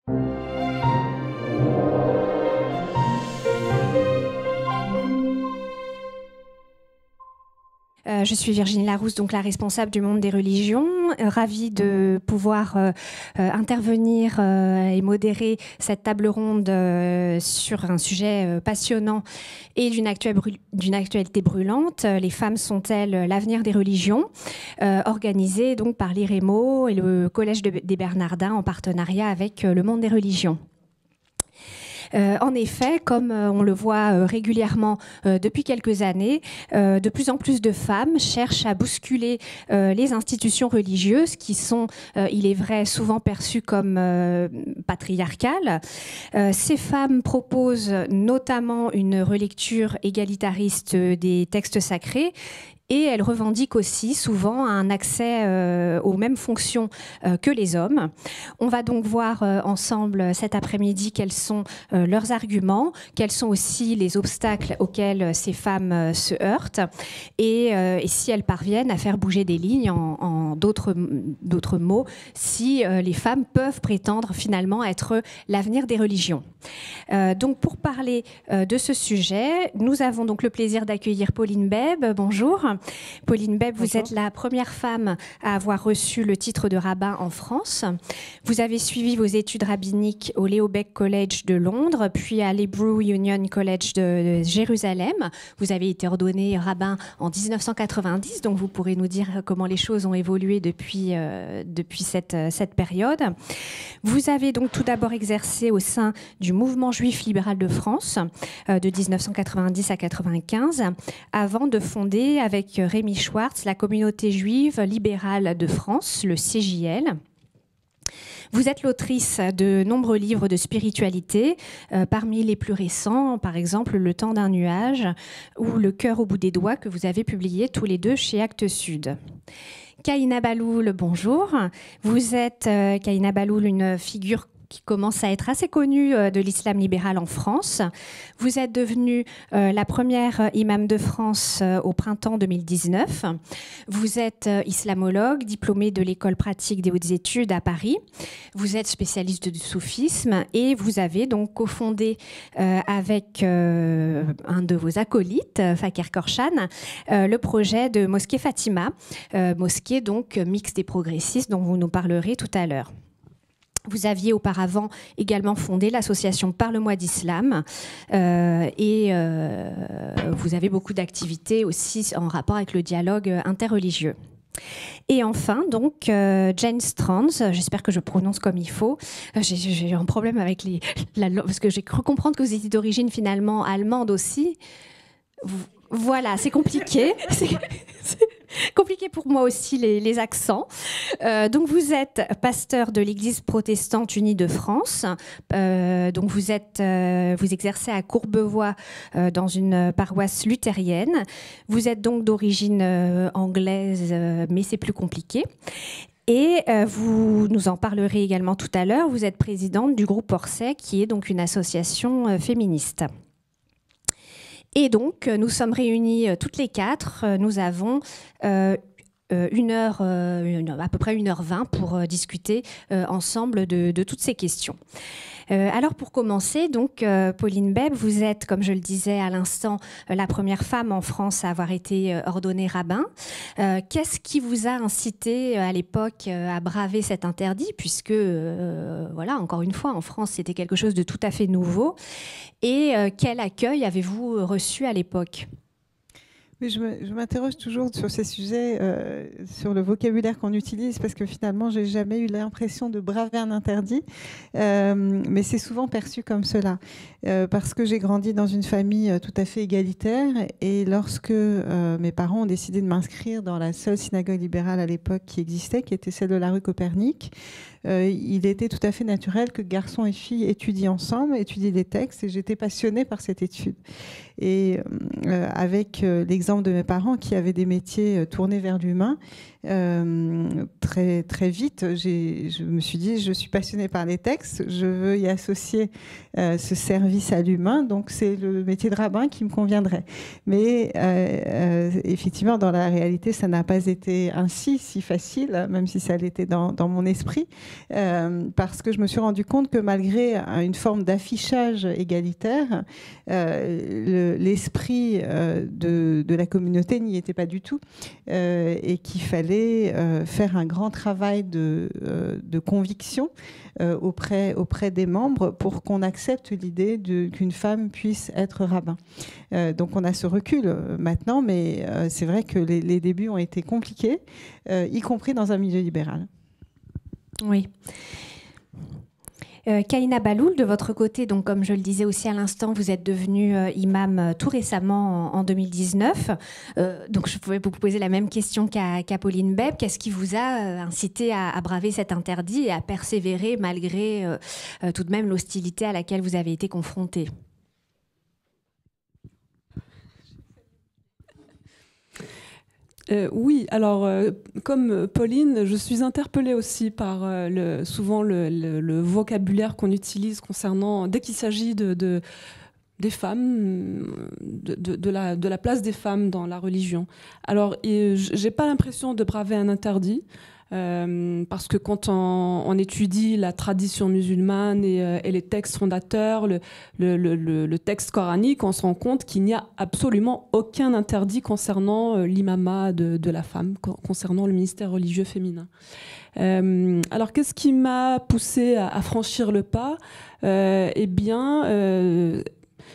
Je suis Virginie Larousse, donc la responsable du monde des religions, ravie de pouvoir intervenir et modérer cette table ronde sur un sujet passionnant et d'une actualité brûlante. Les femmes sont-elles l'avenir des religions, organisée donc par l'IREMO et le Collège des Bernardins en partenariat avec le monde des religions. En effet, comme on le voit régulièrement depuis quelques années, de plus en plus de femmes cherchent à bousculer les institutions religieuses qui sont, il est vrai, souvent perçues comme patriarcales. Ces femmes proposent notamment une relecture égalitariste des textes sacrés. Et elles revendiquent aussi souvent un accès aux mêmes fonctions que les hommes. On va donc voir ensemble cet après-midi quels sont leurs arguments, quels sont aussi les obstacles auxquels ces femmes se heurtent et si elles parviennent à faire bouger des lignes, en d'autres mots, si les femmes peuvent prétendre finalement être l'avenir des religions. Donc pour parler de ce sujet, nous avons donc le plaisir d'accueillir Pauline Bèbe. Bonjour. Pauline Bèbe, vous êtes la première femme à avoir reçu le titre de rabbin en France. Vous avez suivi vos études rabbiniques au Leo Baeck College de Londres, puis à l'Hebrew Union College de Jérusalem. Vous avez été ordonné rabbin en 1990, donc vous pourrez nous dire comment les choses ont évolué depuis cette période. Vous avez donc tout d'abord exercé au sein du mouvement juif libéral de France de 1990 à 1995, avant de fonder avec Rémi Schwartz la communauté juive libérale de France, le CJL. Vous êtes l'autrice de nombreux livres de spiritualité, parmi les plus récents, par exemple Le temps d'un nuage ou Le cœur au bout des doigts, que vous avez publiés tous les deux chez Actes Sud. Kahina Bahloul, bonjour. Vous êtes, Kahina Bahloul, une figure qui commence à être assez connue de l'islam libéral en France. Vous êtes devenue la première imam de France au printemps 2019. Vous êtes islamologue, diplômée de l'école pratique des hautes études à Paris. Vous êtes spécialiste du soufisme et vous avez donc cofondé avec un de vos acolytes, Fakir Korshan, le projet de Mosquée Fatima, mosquée donc mixte et progressiste dont vous nous parlerez tout à l'heure. Vous aviez auparavant également fondé l'association Par le mois d'Islam et vous avez beaucoup d'activités aussi en rapport avec le dialogue interreligieux. Et enfin, donc, Jane Strands, j'espère que je prononce comme il faut. J'ai un problème avec la langue, parce que j'ai cru comprendre que vous étiez d'origine finalement allemande aussi. Voilà, c'est compliqué. C'est compliqué pour moi aussi les accents. Donc vous êtes pasteur de l'Église protestante unie de France. Donc vous exercez à Courbevoie dans une paroisse luthérienne. Vous êtes donc d'origine anglaise, mais c'est plus compliqué. Et vous nous en parlerez également tout à l'heure. Vous êtes présidente du groupe Orsay, qui est donc une association féministe. Et donc, nous sommes réunis toutes les quatre. Nous avons à peu près 1h20 pour discuter ensemble de toutes ces questions. Alors pour commencer, donc Pauline Bèbe, vous êtes, comme je le disais à l'instant, la première femme en France à avoir été ordonnée rabbin. Qu'est-ce qui vous a incité à l'époque à braver cet interdit, puisque, voilà, encore une fois, en France, c'était quelque chose de tout à fait nouveau. Et quel accueil avez-vous reçu à l'époque ? Oui, je m'interroge toujours sur ces sujets, sur le vocabulaire qu'on utilise, parce que finalement, j'ai jamais eu l'impression de braver un interdit, mais c'est souvent perçu comme cela, parce que j'ai grandi dans une famille tout à fait égalitaire, et lorsque mes parents ont décidé de m'inscrire dans la seule synagogue libérale à l'époque qui existait, qui était celle de la rue Copernic, il était tout à fait naturel que garçons et filles étudient ensemble, étudient des textes, et j'étais passionnée par cette étude. Et avec l'exemple de mes parents qui avaient des métiers tournés vers l'humain, très, très vite, je me suis dit, je suis passionnée par les textes, je veux y associer ce service à l'humain, donc c'est le métier de rabbin qui me conviendrait. Mais effectivement, dans la réalité, ça n'a pas été ainsi si facile, même si ça l'était dans mon esprit. parce que je me suis rendu compte que malgré une forme d'affichage égalitaire, l'esprit de la communauté n'y était pas du tout, et qu'il fallait faire un grand travail de conviction auprès des membres pour qu'on accepte l'idée qu'une femme puisse être rabbin. Donc on a ce recul maintenant, mais c'est vrai que les débuts ont été compliqués, y compris dans un milieu libéral. Oui. Kahina Bahloul, de votre côté, donc comme je le disais aussi à l'instant, vous êtes devenue imam tout récemment en 2019. Donc je pouvais vous poser la même question qu'à Pauline Beb. Qu'est-ce qui vous a incité à braver cet interdit et à persévérer malgré tout de même l'hostilité à laquelle vous avez été confrontée ? Oui, alors comme Pauline, je suis interpellée aussi par souvent le vocabulaire qu'on utilise concernant, dès qu'il s'agit des femmes, de la place des femmes dans la religion. Alors, j'ai pas l'impression de braver un interdit. Parce que quand on étudie la tradition musulmane et les textes fondateurs, le texte coranique, on se rend compte qu'il n'y a absolument aucun interdit concernant l'imamat de la femme, concernant le ministère religieux féminin. Alors, qu'est-ce qui m'a poussée à franchir le pas ? Eh bien...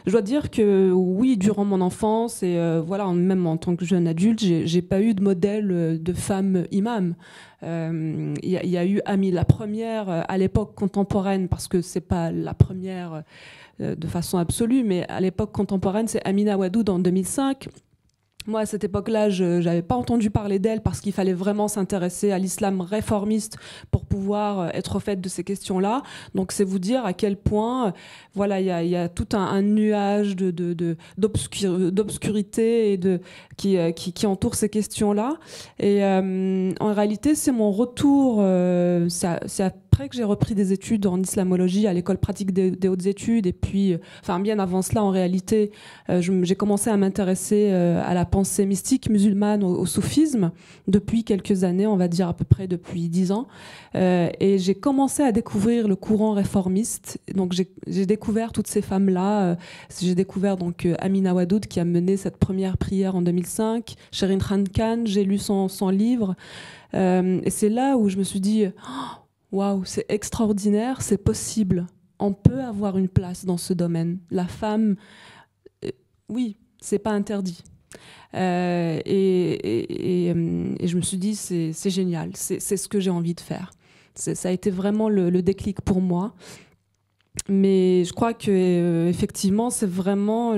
je dois dire que oui, durant mon enfance et voilà, même en tant que jeune adulte, j'ai pas eu de modèle de femme imam. Il y a eu la première à l'époque contemporaine, parce que c'est pas la première de façon absolue, mais à l'époque contemporaine, c'est Amina Wadoud en 2005. Moi, à cette époque-là, je n'avais pas entendu parler d'elle parce qu'il fallait vraiment s'intéresser à l'islam réformiste pour pouvoir être au fait de ces questions-là. Donc, c'est vous dire à quel point, voilà, il y a tout un nuage d'obscurité et qui entoure ces questions-là. Et en réalité, c'est mon retour. C'est après que j'ai repris des études en islamologie à l'école pratique des hautes études. Et puis, enfin, bien avant cela, en réalité, j'ai commencé à m'intéresser à la pensée mystique musulmane, au soufisme, depuis quelques années, on va dire à peu près depuis 10 ans. Et j'ai commencé à découvrir le courant réformiste. Donc j'ai découvert toutes ces femmes-là. J'ai découvert donc Amina Wadoud qui a mené cette première prière en 2005. Sherin Khan, j'ai lu son livre. Et c'est là où je me suis dit, waouh, c'est extraordinaire, c'est possible. On peut avoir une place dans ce domaine. La femme, oui, c'est pas interdit. Et je me suis dit, c'est génial, c'est ce que j'ai envie de faire. Ça a été vraiment le déclic pour moi. Mais je crois que effectivement, c'est vraiment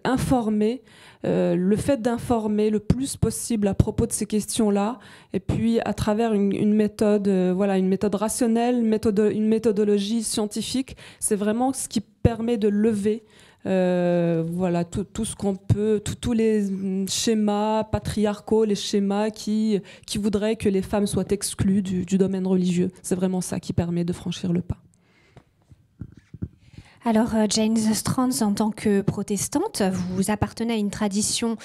informer, le fait d'informer le plus possible à propos de ces questions-là, et puis à travers une méthode, voilà, une méthode rationnelle, une méthodologie scientifique, c'est vraiment ce qui permet de lever voilà, tout ce qu'on peut, tous les schémas patriarcaux, les schémas qui voudraient que les femmes soient exclues du domaine religieux. C'est vraiment ça qui permet de franchir le pas. Alors, Jane Strands, en tant que protestante, vous appartenez à une tradition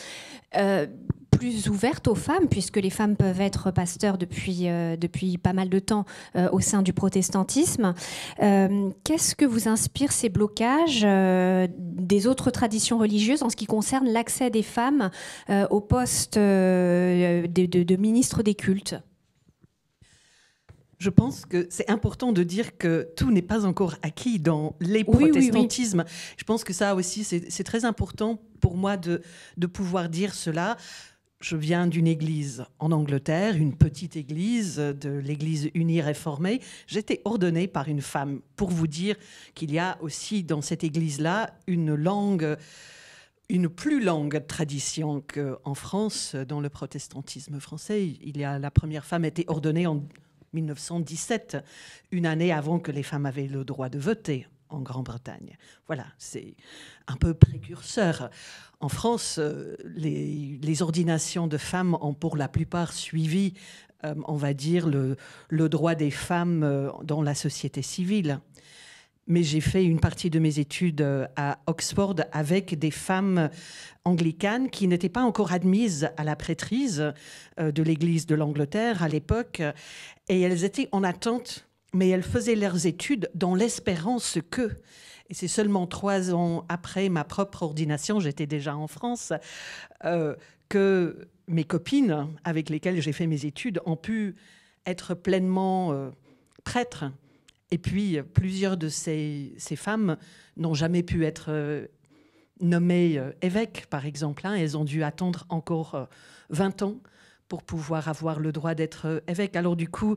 plus ouverte aux femmes, puisque les femmes peuvent être pasteurs depuis pas mal de temps au sein du protestantisme. Qu'est-ce que vous inspire ces blocages des autres traditions religieuses en ce qui concerne l'accès des femmes au poste de ministre des cultes ? Je pense que c'est important de dire que tout n'est pas encore acquis dans les protestantismes. Oui. Je pense que ça aussi, c'est très important pour moi de pouvoir dire cela. Je viens d'une église en Angleterre, une petite église de l'église unie réformée. J'étais ordonnée par une femme pour vous dire qu'il y a aussi dans cette église-là une plus longue tradition qu'en France, dans le protestantisme français. La première femme a été ordonnée en 1917, une année avant que les femmes avaient le droit de voter en Grande-Bretagne. Voilà, c'est un peu précurseur. En France, les ordinations de femmes ont pour la plupart suivi, on va dire, le droit des femmes dans la société civile. mais j'ai fait une partie de mes études à Oxford avec des femmes anglicanes qui n'étaient pas encore admises à la prêtrise de l'Église de l'Angleterre à l'époque. Et elles étaient en attente, mais elles faisaient leurs études dans l'espérance que... Et c'est seulement 3 ans après ma propre ordination, j'étais déjà en France, que mes copines avec lesquelles j'ai fait mes études ont pu être pleinement prêtres. Et puis, plusieurs de ces femmes n'ont jamais pu être nommées évêques, par exemple. Elles ont dû attendre encore 20 ans pour pouvoir avoir le droit d'être évêques. Alors du coup,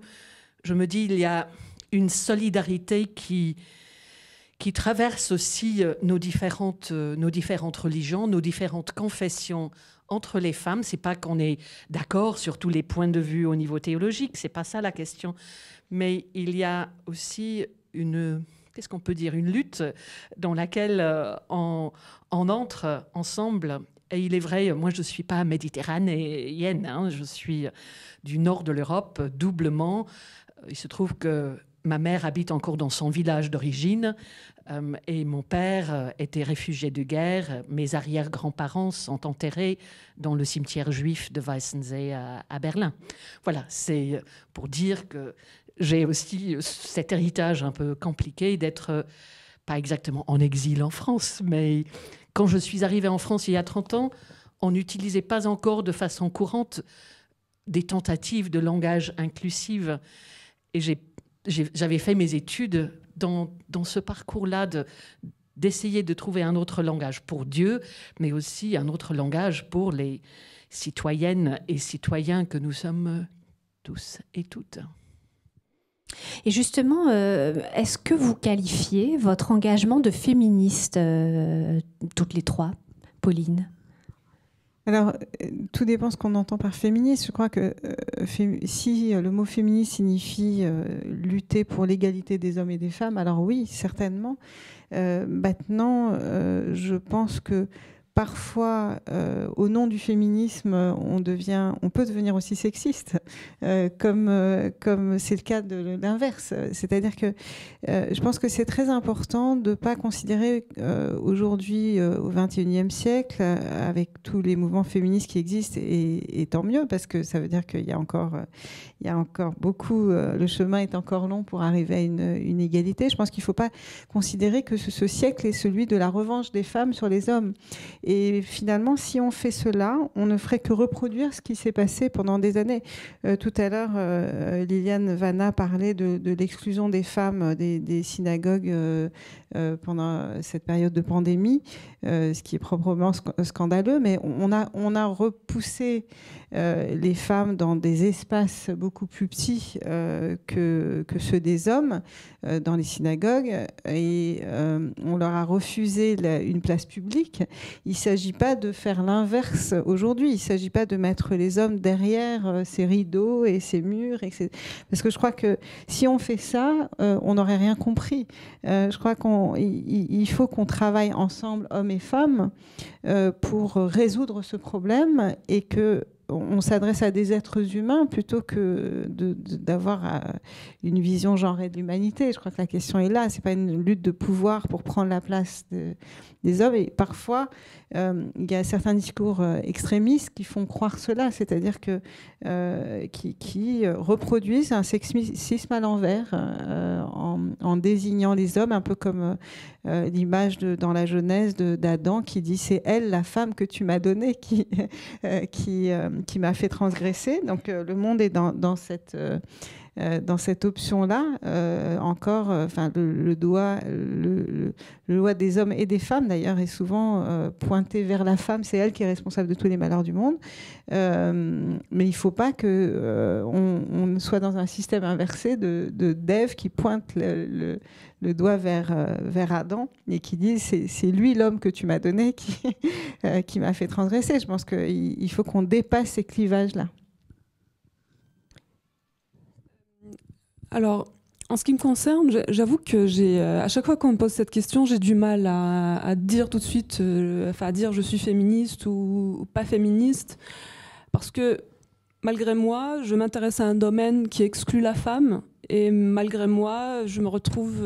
je me dis, il y a une solidarité qui traverse aussi nos différentes religions, nos différentes confessions entre les femmes. C'est pas qu'on est d'accord sur tous les points de vue au niveau théologique, c'est pas ça la question. Mais il y a aussi qu'est-ce qu'on peut dire, une lutte dans laquelle on entre ensemble. Et il est vrai, moi je ne suis pas méditerranéenne, je suis du nord de l'Europe, doublement. Il se trouve que ma mère habite encore dans son village d'origine et mon père était réfugié de guerre. Mes arrière-grands-parents sont enterrés dans le cimetière juif de Weissensee à Berlin. Voilà, c'est pour dire que j'ai aussi cet héritage un peu compliqué d'être pas exactement en exil en France, mais quand je suis arrivée en France il y a 30 ans, on n'utilisait pas encore de façon courante des tentatives de langage inclusif. Et j'avais fait mes études dans ce parcours-là d'essayer de trouver un autre langage pour Dieu, mais aussi un autre langage pour les citoyennes et citoyens que nous sommes tous et toutes. Et justement, est-ce que vous qualifiez votre engagement de féministe, toutes les trois, Pauline ? Alors, tout dépend ce qu'on entend par féministe. Je crois que si le mot féministe signifie lutter pour l'égalité des hommes et des femmes, alors oui, certainement. Maintenant, je pense que parfois, au nom du féminisme, on peut devenir aussi sexiste, comme c'est le cas de l'inverse. C'est-à-dire que je pense que c'est très important de ne pas considérer aujourd'hui, au XXIe siècle, avec tous les mouvements féministes qui existent, et tant mieux, parce que ça veut dire qu'il y a encore beaucoup, le chemin est encore long pour arriver à une égalité. Je pense qu'il ne faut pas considérer que ce siècle est celui de la revanche des femmes sur les hommes. Et finalement, si on fait cela, on ne ferait que reproduire ce qui s'est passé pendant des années. Tout à l'heure, Liliane Vanna parlait de l'exclusion des femmes des synagogues pendant cette période de pandémie, ce qui est proprement scandaleux. Mais on a repoussé les femmes dans des espaces beaucoup plus petits que ceux des hommes dans les synagogues, et on leur a refusé une place publique. Il ne s'agit pas de faire l'inverse aujourd'hui. Il ne s'agit pas de mettre les hommes derrière ces rideaux et ces murs, etc. Parce que je crois que si on fait ça, on n'aurait rien compris. Je crois qu'il faut qu'on travaille ensemble, hommes et femmes, pour résoudre ce problème, et qu'on s'adresse à des êtres humains plutôt que d'avoir une vision genrée de l'humanité. Je crois que la question est là. Ce n'est pas une lutte de pouvoir pour prendre la place des hommes. Et parfois, il y a certains discours extrémistes qui font croire cela, c'est-à-dire qui reproduisent un sexisme à l'envers en désignant les hommes, un peu comme l'image dans la Genèse d'Adam qui dit « c'est elle, la femme que tu m'as donnée, qui m'a fait transgresser ». Donc le monde est dans cette option-là, encore, le doigt des hommes et des femmes, d'ailleurs, est souvent pointé vers la femme. C'est elle qui est responsable de tous les malheurs du monde. Mais il ne faut pas qu'on soit dans un système inversé d'Ève qui pointe le doigt vers Adam et qui dit c'est lui l'homme que tu m'as donné qui m'a fait transgresser. Je pense qu'il faut qu'on dépasse ces clivages-là. Alors, en ce qui me concerne, j'avoue que à chaque fois qu'on me pose cette question, j'ai du mal à dire tout de suite, à dire je suis féministe ou pas féministe, parce que malgré moi, je m'intéresse à un domaine qui exclut la femme Et malgré moi, je me retrouve,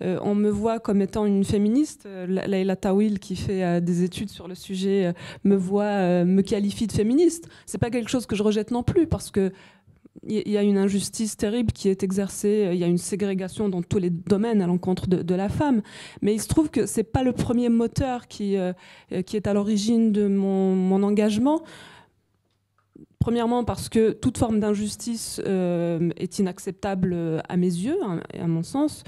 on me voit comme étant une féministe. Leila Tawil, qui fait des études sur le sujet, me qualifie de féministe. C'est pas quelque chose que je rejette non plus, parce que il y a une injustice terrible qui est exercée, il y a une ségrégation dans tous les domaines à l'encontre de la femme. Mais il se trouve que c'est pas le premier moteur qui est à l'origine de mon engagement. Premièrement, parce que toute forme d'injustice est inacceptable à mes yeux et à mon sens.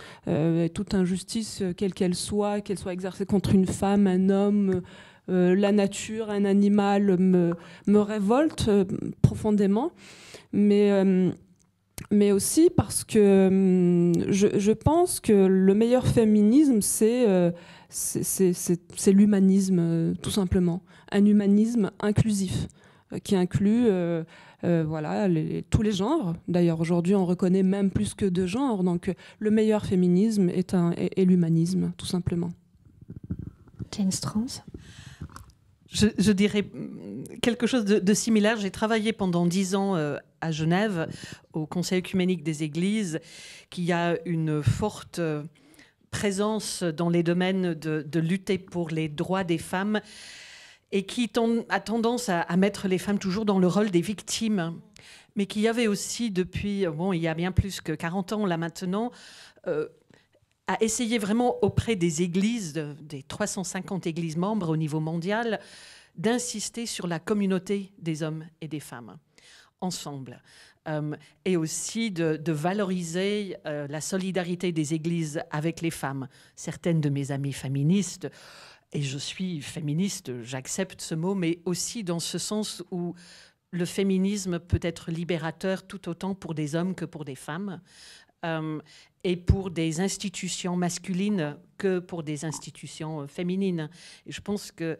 Toute injustice, quelle qu'elle soit exercée contre une femme, un homme, la nature, un animal, me révolte profondément. Mais aussi parce que je pense que le meilleur féminisme, c'est l'humanisme, tout simplement. Un humanisme inclusif, qui inclut tous les genres. D'ailleurs, aujourd'hui, on reconnaît même plus que 2 genres. Donc, le meilleur féminisme est l'humanisme, tout simplement. Jane Strauss. Je dirais quelque chose de similaire. J'ai travaillé pendant 10 ans à Genève, au Conseil œcuménique des Églises, qui a une forte présence dans les domaines de lutter pour les droits des femmes et qui a tendance à mettre les femmes toujours dans le rôle des victimes, mais qui avait aussi depuis, il y a bien plus que 40 ans là maintenant, à essayer vraiment auprès des églises, des 350 églises membres au niveau mondial, d'insister sur la communauté des hommes et des femmes, ensemble. Et aussi de valoriser la solidarité des églises avec les femmes. Certaines de mes amies féministes, et je suis féministe, j'accepte ce mot, mais aussi dans ce sens où le féminisme peut être libérateur tout autant pour des hommes que pour des femmes. Et pour des institutions masculines que pour des institutions féminines. Et je pense que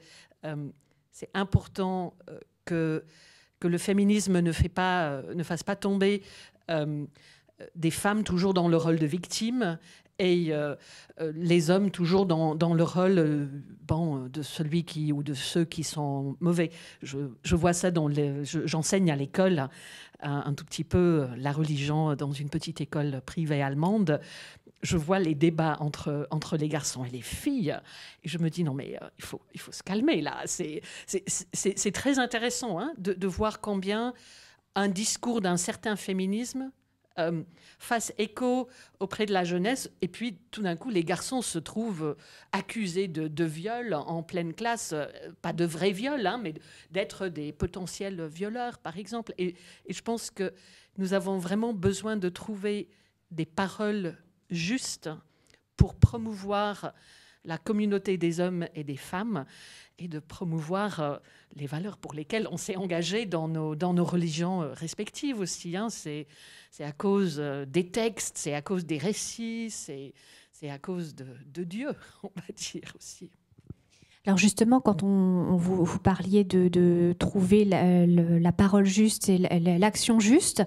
c'est important que le féminisme ne fasse pas tomber des femmes toujours dans le rôle de victime et les hommes toujours dans le rôle de celui ou de ceux qui sont mauvais. Je vois ça j'enseigne à l'école un tout petit peu la religion dans une petite école privée allemande. Je vois les débats entre les garçons et les filles et je me dis non mais il faut se calmer là. C'est très intéressant de voir combien un discours d'un certain féminisme fasse écho auprès de la jeunesse, et puis tout d'un coup les garçons se trouvent accusés de viol en pleine classe, pas de vrais viols, mais d'être des potentiels violeurs par exemple, et je pense que nous avons vraiment besoin de trouver des paroles justes pour promouvoir la communauté des hommes et des femmes et de promouvoir les valeurs pour lesquelles on s'est engagé dans nos religions respectives aussi. C'est à cause des textes, c'est à cause des récits, c'est à cause de Dieu, on va dire aussi. Alors justement, quand vous parliez de trouver la parole juste et l'action juste,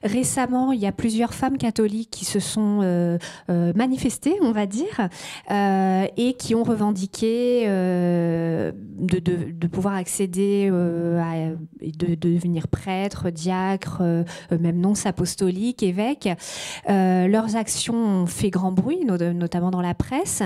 récemment, il y a plusieurs femmes catholiques qui se sont manifestées, on va dire, et qui ont revendiqué de pouvoir accéder de devenir prêtre, diacre, même nonce apostolique, évêque. Leurs actions ont fait grand bruit, notamment dans la presse.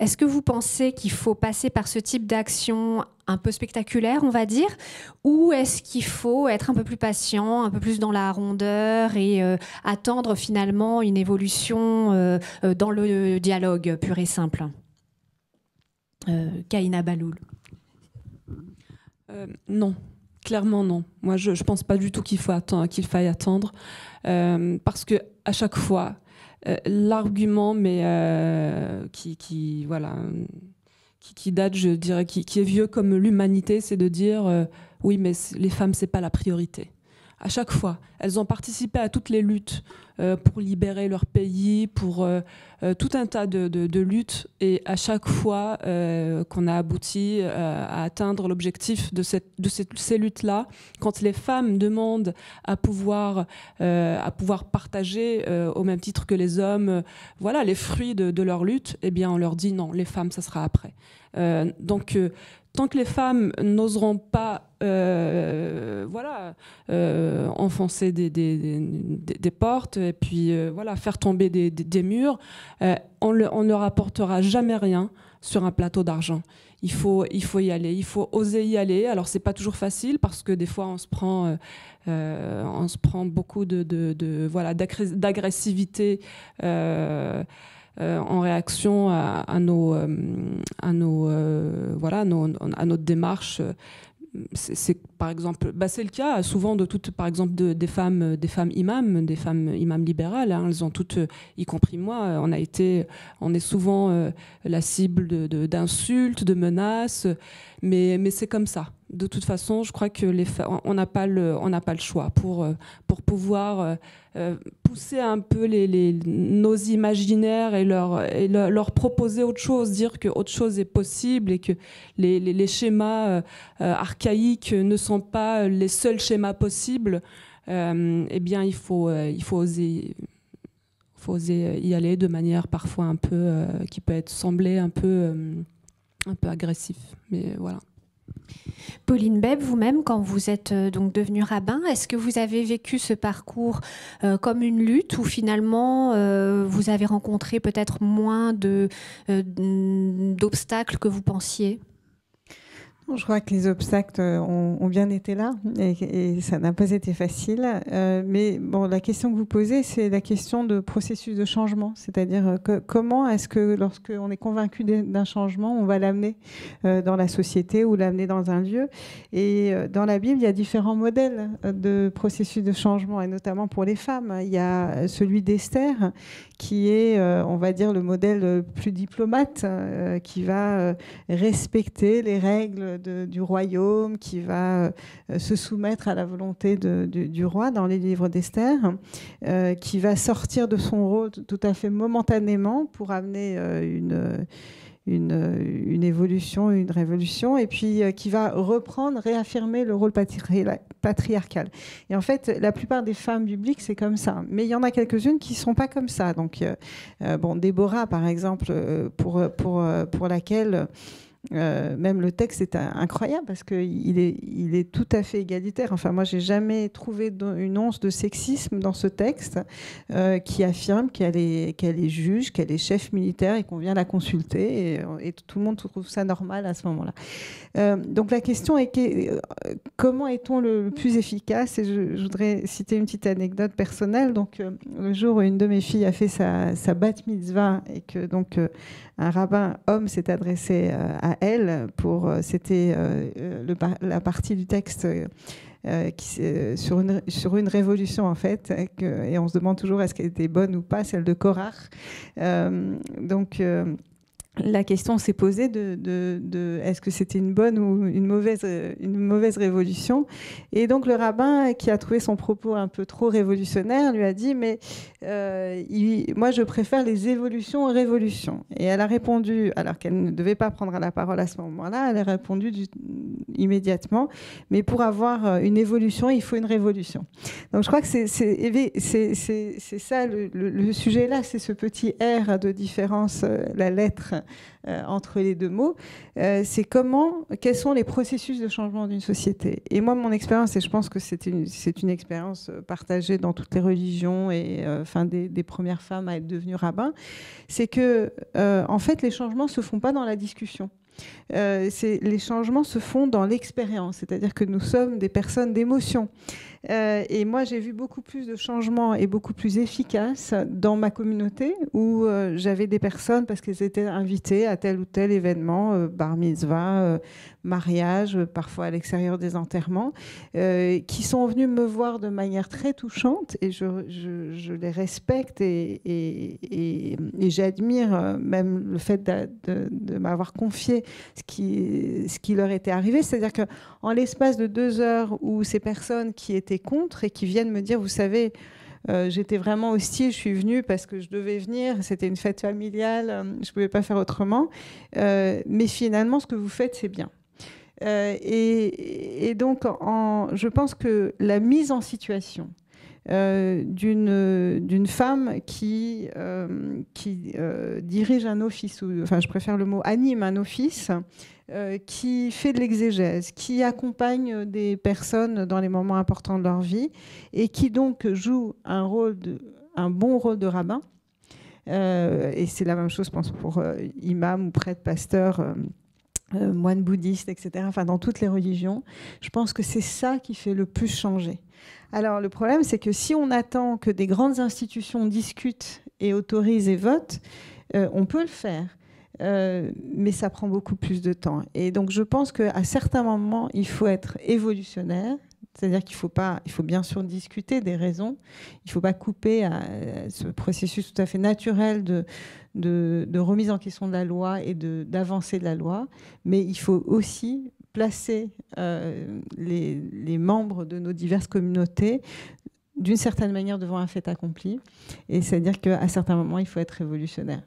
Est-ce que vous pensez qu'il faut passer par ce type d'action un peu spectaculaire, on va dire, ou est-ce qu'il faut être un peu plus patient, un peu plus dans la rondeur et attendre finalement une évolution dans le dialogue pur et simple? Kahina Bahloul. Non, clairement non. Moi, je ne pense pas du tout qu'il faille attendre, parce que à chaque fois, l'argument, qui date, je dirais, qui est vieux comme l'humanité, c'est de dire oui, mais les femmes, c'est pas la priorité. À chaque fois, elles ont participé à toutes les luttes pour libérer leur pays, pour tout un tas de luttes, et à chaque fois qu'on a abouti à atteindre l'objectif de ces luttes-là, quand les femmes demandent à pouvoir partager au même titre que les hommes, les fruits de leur lutte, eh bien on leur dit non, les femmes, ça sera après. Donc tant que les femmes n'oseront pas enfoncer des portes, et puis voilà, faire tomber des murs, on ne rapportera jamais rien sur un plateau d'argent. Il faut y aller, il faut oser y aller. Alors c'est pas toujours facile parce que des fois on se prend beaucoup d'agressivité en réaction à notre démarche. C'est par exemple, c'est le cas souvent de toutes, par exemple des femmes imams libérales. Hein, elles ont toutes, y compris moi, on est souvent la cible d'insultes, de menaces, mais c'est comme ça. De toute façon, je crois que on n'a pas le choix pour pouvoir pousser un peu nos imaginaires et leur proposer autre chose, dire que autre chose est possible et que les schémas archaïques ne sont pas les seuls schémas possibles. Eh bien, il faut oser y aller de manière parfois un peu qui peut sembler un peu agressif, mais voilà. Pauline Bèbe, vous-même, quand vous êtes donc devenue rabbin, est-ce que vous avez vécu ce parcours comme une lutte ou finalement vous avez rencontré peut-être moins d'obstacles que vous pensiez ? Je crois que les obstacles ont bien été là et ça n'a pas été facile. Mais bon, la question que vous posez, c'est la question de processus de changement. C'est-à-dire comment est-ce que lorsqu'on est convaincu d'un changement, on va l'amener dans la société ou l'amener dans un lieu. Et dans la Bible, il y a différents modèles de processus de changement, et notamment pour les femmes. Il y a celui d'Esther, qui est, on va dire, le modèle plus diplomate, qui va respecter les règles du royaume, qui va se soumettre à la volonté du roi dans les livres d'Esther, qui va sortir de son rôle tout à fait momentanément pour amener une évolution, une révolution, et puis qui va réaffirmer le rôle patriarcal. Et en fait, la plupart des femmes bibliques, c'est comme ça. Mais il y en a quelques-unes qui ne sont pas comme ça. Donc, Déborah, par exemple, pour laquelle... même le texte est incroyable parce qu'il est tout à fait égalitaire. Enfin, moi, j'ai jamais trouvé une once de sexisme dans ce texte qui affirme qu'elle est juge, qu'elle est chef militaire et qu'on vient la consulter et tout le monde trouve ça normal à ce moment-là. Donc la question est comment est-on le plus efficace ? Et je voudrais citer une petite anecdote personnelle. Donc le jour où une de mes filles a fait sa bat mitzvah et que donc un rabbin homme s'est adressé à elle c'était la partie du texte sur une révolution en fait, et on se demande toujours est-ce qu'elle était bonne ou pas, celle de Korach. La question s'est posée de est-ce que c'était une bonne ou une mauvaise révolution. Et donc le rabbin, qui a trouvé son propos un peu trop révolutionnaire, lui a dit mais moi je préfère les évolutions aux révolutions. Et elle a répondu, alors qu'elle ne devait pas prendre la parole à ce moment-là, elle a répondu immédiatement, mais pour avoir une évolution, il faut une révolution. Donc je crois que c'est ça le sujet là, c'est ce petit R de différence, la lettre entre les deux mots, c'est quels sont les processus de changement d'une société. Et moi, mon expérience, et je pense que c'est une expérience partagée dans toutes les religions et des premières femmes à être devenues rabbins, c'est que en fait, les changements se font pas dans la discussion. Les changements se font dans l'expérience, c'est-à-dire que nous sommes des personnes d'émotion. Et moi, j'ai vu beaucoup plus de changements et beaucoup plus efficaces dans ma communauté où j'avais des personnes, parce qu'elles étaient invitées à tel ou tel événement, bar mitzvah, mariage, parfois à l'extérieur des enterrements, qui sont venues me voir de manière très touchante, et je les respecte et j'admire même le fait de m'avoir confié ce qui leur était arrivé. C'est-à-dire qu'en l'espace de 2 heures où ces personnes qui étaient contre et qui viennent me dire, vous savez, j'étais vraiment hostile, je suis venue parce que je devais venir, c'était une fête familiale, je ne pouvais pas faire autrement, mais finalement, ce que vous faites, c'est bien. Et donc, je pense que la mise en situation d'une femme qui dirige un office, je préfère le mot anime un office, qui fait de l'exégèse, qui accompagne des personnes dans les moments importants de leur vie et qui donc joue un rôle un bon rôle de rabbin. Et c'est la même chose, je pense, pour imam ou prêtre, pasteur, moine bouddhiste, etc. Enfin, dans toutes les religions. Je pense que c'est ça qui fait le plus changer. Alors, le problème, c'est que si on attend que des grandes institutions discutent et autorisent et votent, on peut le faire. Mais ça prend beaucoup plus de temps. Et donc, je pense qu'à certains moments, il faut être évolutionnaire. C'est-à-dire qu'il faut bien sûr discuter des raisons. Il ne faut pas couper à ce processus tout à fait naturel de remise en question de la loi et d'avancée de la loi. Mais il faut aussi placer les membres de nos diverses communautés d'une certaine manière devant un fait accompli. Et c'est-à-dire qu'à certains moments, il faut être révolutionnaire.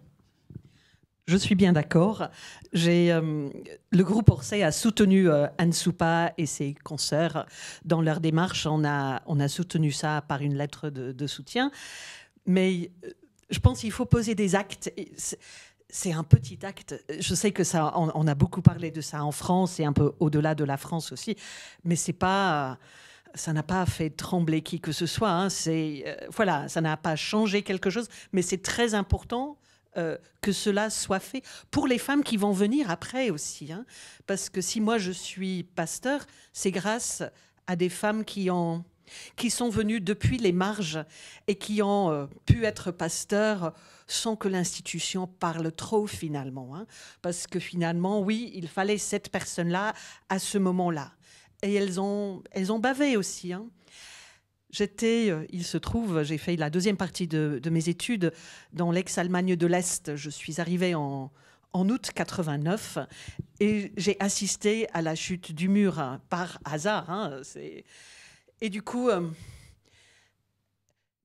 Je suis bien d'accord. Le groupe Orsay a soutenu Anne Soupa et ses consoeurs dans leur démarche. On a soutenu ça par une lettre de soutien. Mais je pense qu'il faut poser des actes. C'est un petit acte. Je sais que ça, on a beaucoup parlé de ça en France et un peu au-delà de la France aussi. Mais c'est pas... ça n'a pas fait trembler qui que ce soit. Hein. Voilà, ça n'a pas changé quelque chose. Mais c'est très important que cela soit fait pour les femmes qui vont venir après aussi. Hein. Parce que si moi je suis pasteur, c'est grâce à des femmes qui sont venues depuis les marges et qui ont pu être pasteurs sans que l'institution parle trop finalement. Hein. Parce que finalement, oui, il fallait cette personne-là à ce moment-là. Et elles ont bavé aussi. Hein. Il se trouve, j'ai fait la deuxième partie de mes études dans l'ex-Allemagne de l'Est. Je suis arrivée en août 89 et j'ai assisté à la chute du mur hein, par hasard. Hein, et du coup,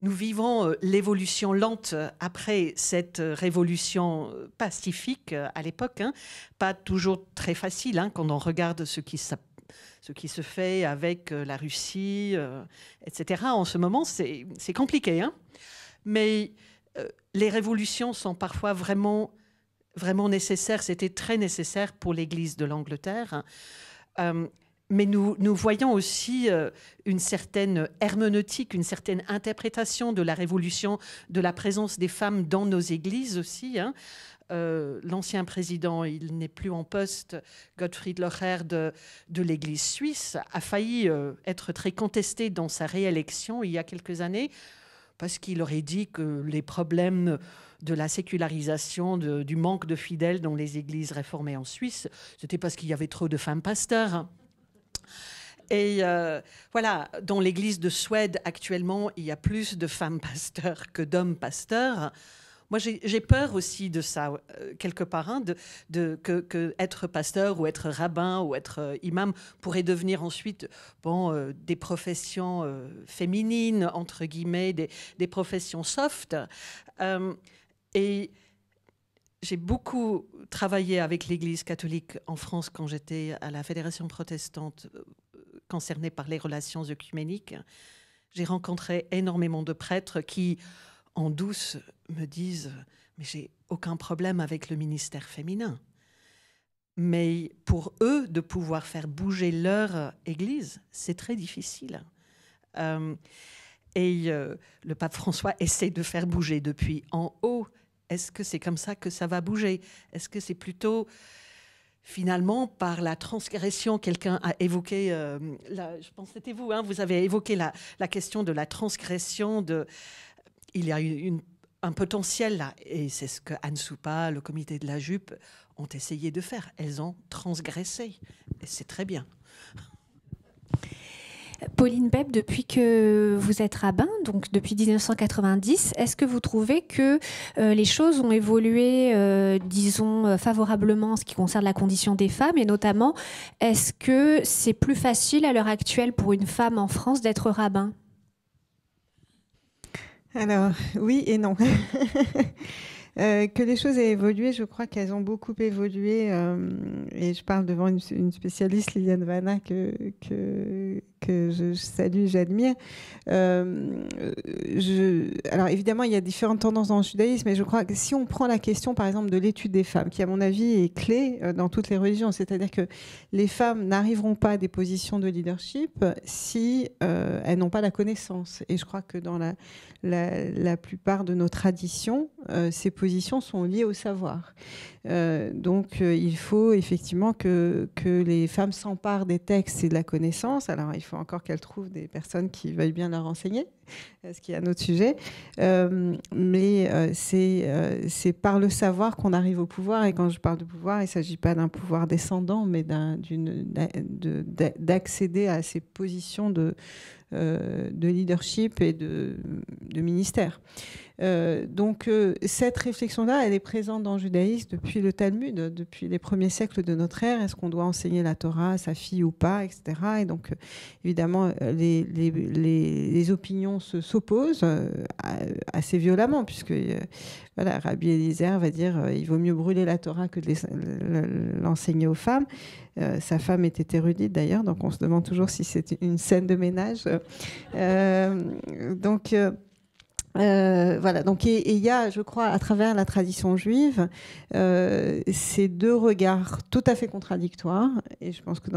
nous vivons l'évolution lente après cette révolution pacifique à l'époque. Hein, pas toujours très facile hein, quand on regarde ce qui se fait avec la Russie, etc. En ce moment, c'est compliqué. Hein, mais les révolutions sont parfois vraiment, vraiment nécessaires. C'était très nécessaire pour l'Église de l'Angleterre. Mais nous voyons aussi une certaine herméneutique, une certaine interprétation de la révolution, de la présence des femmes dans nos églises aussi. Hein. L'ancien président, il n'est plus en poste, Gottfried Locher de l'Église suisse, a failli être très contesté dans sa réélection il y a quelques années parce qu'il aurait dit que les problèmes de la sécularisation, du manque de fidèles dans les églises réformées en Suisse, c'était parce qu'il y avait trop de femmes pasteurs. Et voilà, dans l'église de Suède, actuellement, il y a plus de femmes pasteurs que d'hommes pasteurs. Moi, j'ai peur aussi de ça, quelque part, hein, que être pasteur ou être rabbin ou être imam pourrait devenir ensuite des professions féminines, entre guillemets, des professions soft. Et j'ai beaucoup travaillé avec l'Église catholique en France quand j'étais à la Fédération protestante concernée par les relations œcuméniques. J'ai rencontré énormément de prêtres qui, en douce, me disent « mais j'ai aucun problème avec le ministère féminin ». Mais pour eux, de pouvoir faire bouger leur Église, c'est très difficile. Et le pape François essaie de faire bouger depuis en haut. Est-ce que c'est comme ça que ça va bouger? Est-ce que c'est plutôt, finalement, par la transgression? Quelqu'un a évoqué, je pense que c'était vous, hein, vous avez évoqué la question de la transgression. Il y a un potentiel là, et c'est ce que Anne Soupa, le comité de la jupe, ont essayé de faire. Elles ont transgressé, et c'est très bien. Pauline Beb, depuis que vous êtes rabbin, donc depuis 1990, est-ce que vous trouvez que les choses ont évolué, disons, favorablement en ce qui concerne la condition des femmes, et notamment, est-ce que c'est plus facile à l'heure actuelle pour une femme en France d'être rabbin? Alors, oui et non. Que les choses aient évolué, je crois qu'elles ont beaucoup évolué. Et je parle devant une spécialiste, Liliane Vanna, que je salue, j'admire. Alors évidemment, il y a différentes tendances dans le judaïsme, mais je crois que si on prend la question, par exemple, de l'étude des femmes, qui à mon avis est clé dans toutes les religions, c'est-à-dire que les femmes n'arriveront pas à des positions de leadership si elles n'ont pas la connaissance. Et je crois que dans la plupart de nos traditions, ces positions sont liées au savoir. Donc il faut effectivement que les femmes s'emparent des textes et de la connaissance. Alors il faut encore qu'elles trouvent des personnes qui veuillent bien leur enseigner, ce qui est un autre sujet. Mais c'est par le savoir qu'on arrive au pouvoir. Et quand je parle de pouvoir, il ne s'agit pas d'un pouvoir descendant, mais d'accéder à ces positions de leadership et de ministère. Donc cette réflexion-là, elle est présente dans le judaïsme depuis le Talmud, depuis les premiers siècles de notre ère. Est-ce qu'on doit enseigner la Torah à sa fille ou pas, etc. Et donc évidemment, les opinions s'opposent assez violemment, puisque voilà, Rabbi Eliezer va dire il vaut mieux brûler la Torah que de l'enseigner aux femmes. Sa femme était érudite d'ailleurs, donc on se demande toujours si c'est une scène de ménage. Voilà. Donc, et il y a, je crois, à travers la tradition juive, ces deux regards tout à fait contradictoires, et je pense que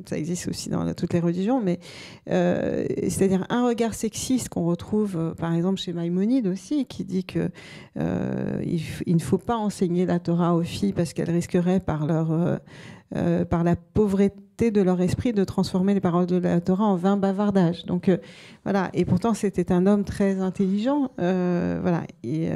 ça existe aussi dans toutes les religions, mais c'est-à-dire un regard sexiste qu'on retrouve, par exemple, chez Maïmonide aussi, qui dit que il ne faut pas enseigner la Torah aux filles parce qu'elles risqueraient par la pauvreté de leur esprit de transformer les paroles de la Torah en vain bavardage. Donc voilà. Et pourtant c'était un homme très intelligent. Voilà. Et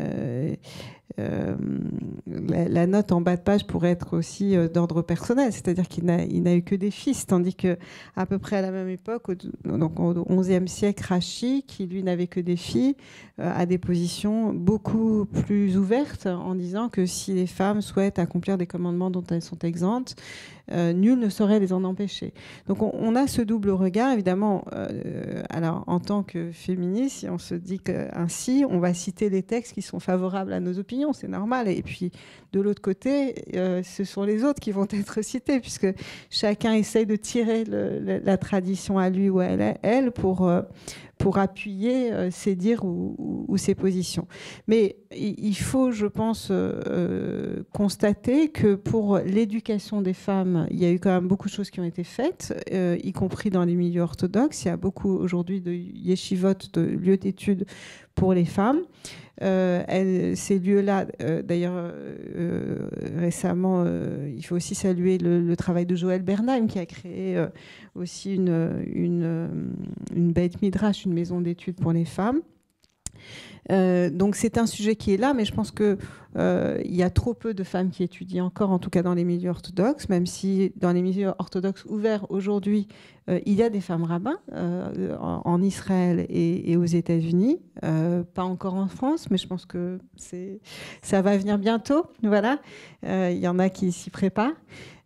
la note en bas de page pourrait être aussi d'ordre personnel, c'est-à-dire qu'il n'a eu que des fils, tandis que à peu près à la même époque, donc au XIe siècle, Rachi, qui lui n'avait que des filles, a des positions beaucoup plus ouvertes en disant que si les femmes souhaitent accomplir des commandements dont elles sont exemptes, nul ne saurait les en empêcher. Donc on a ce double regard, évidemment. Alors en tant que féministe, si on se dit qu'ainsi, on va citer les textes qui sont favorables à nos opinions, c'est normal. Et puis de l'autre côté, ce sont les autres qui vont être cités, puisque chacun essaye de tirer la tradition à lui ou à elle pour appuyer ses dires ou ses positions. Mais il faut, je pense, constater que pour l'éducation des femmes, il y a eu quand même beaucoup de choses qui ont été faites, y compris dans les milieux orthodoxes. Il y a beaucoup aujourd'hui de yeshivot, de lieux d'études pour les femmes. Ces lieux-là, d'ailleurs, récemment, il faut aussi saluer le travail de Joël Bernheim, qui a créé aussi une Beit Midrash, une maison d'études pour les femmes. Donc c'est un sujet qui est là, mais je pense qu'il y a trop peu de femmes qui étudient encore, en tout cas dans les milieux orthodoxes, même si dans les milieux orthodoxes ouverts aujourd'hui, il y a des femmes rabbins en Israël et aux États-Unis, pas encore en France, mais je pense que ça va venir bientôt. Voilà, il y en a qui s'y préparent.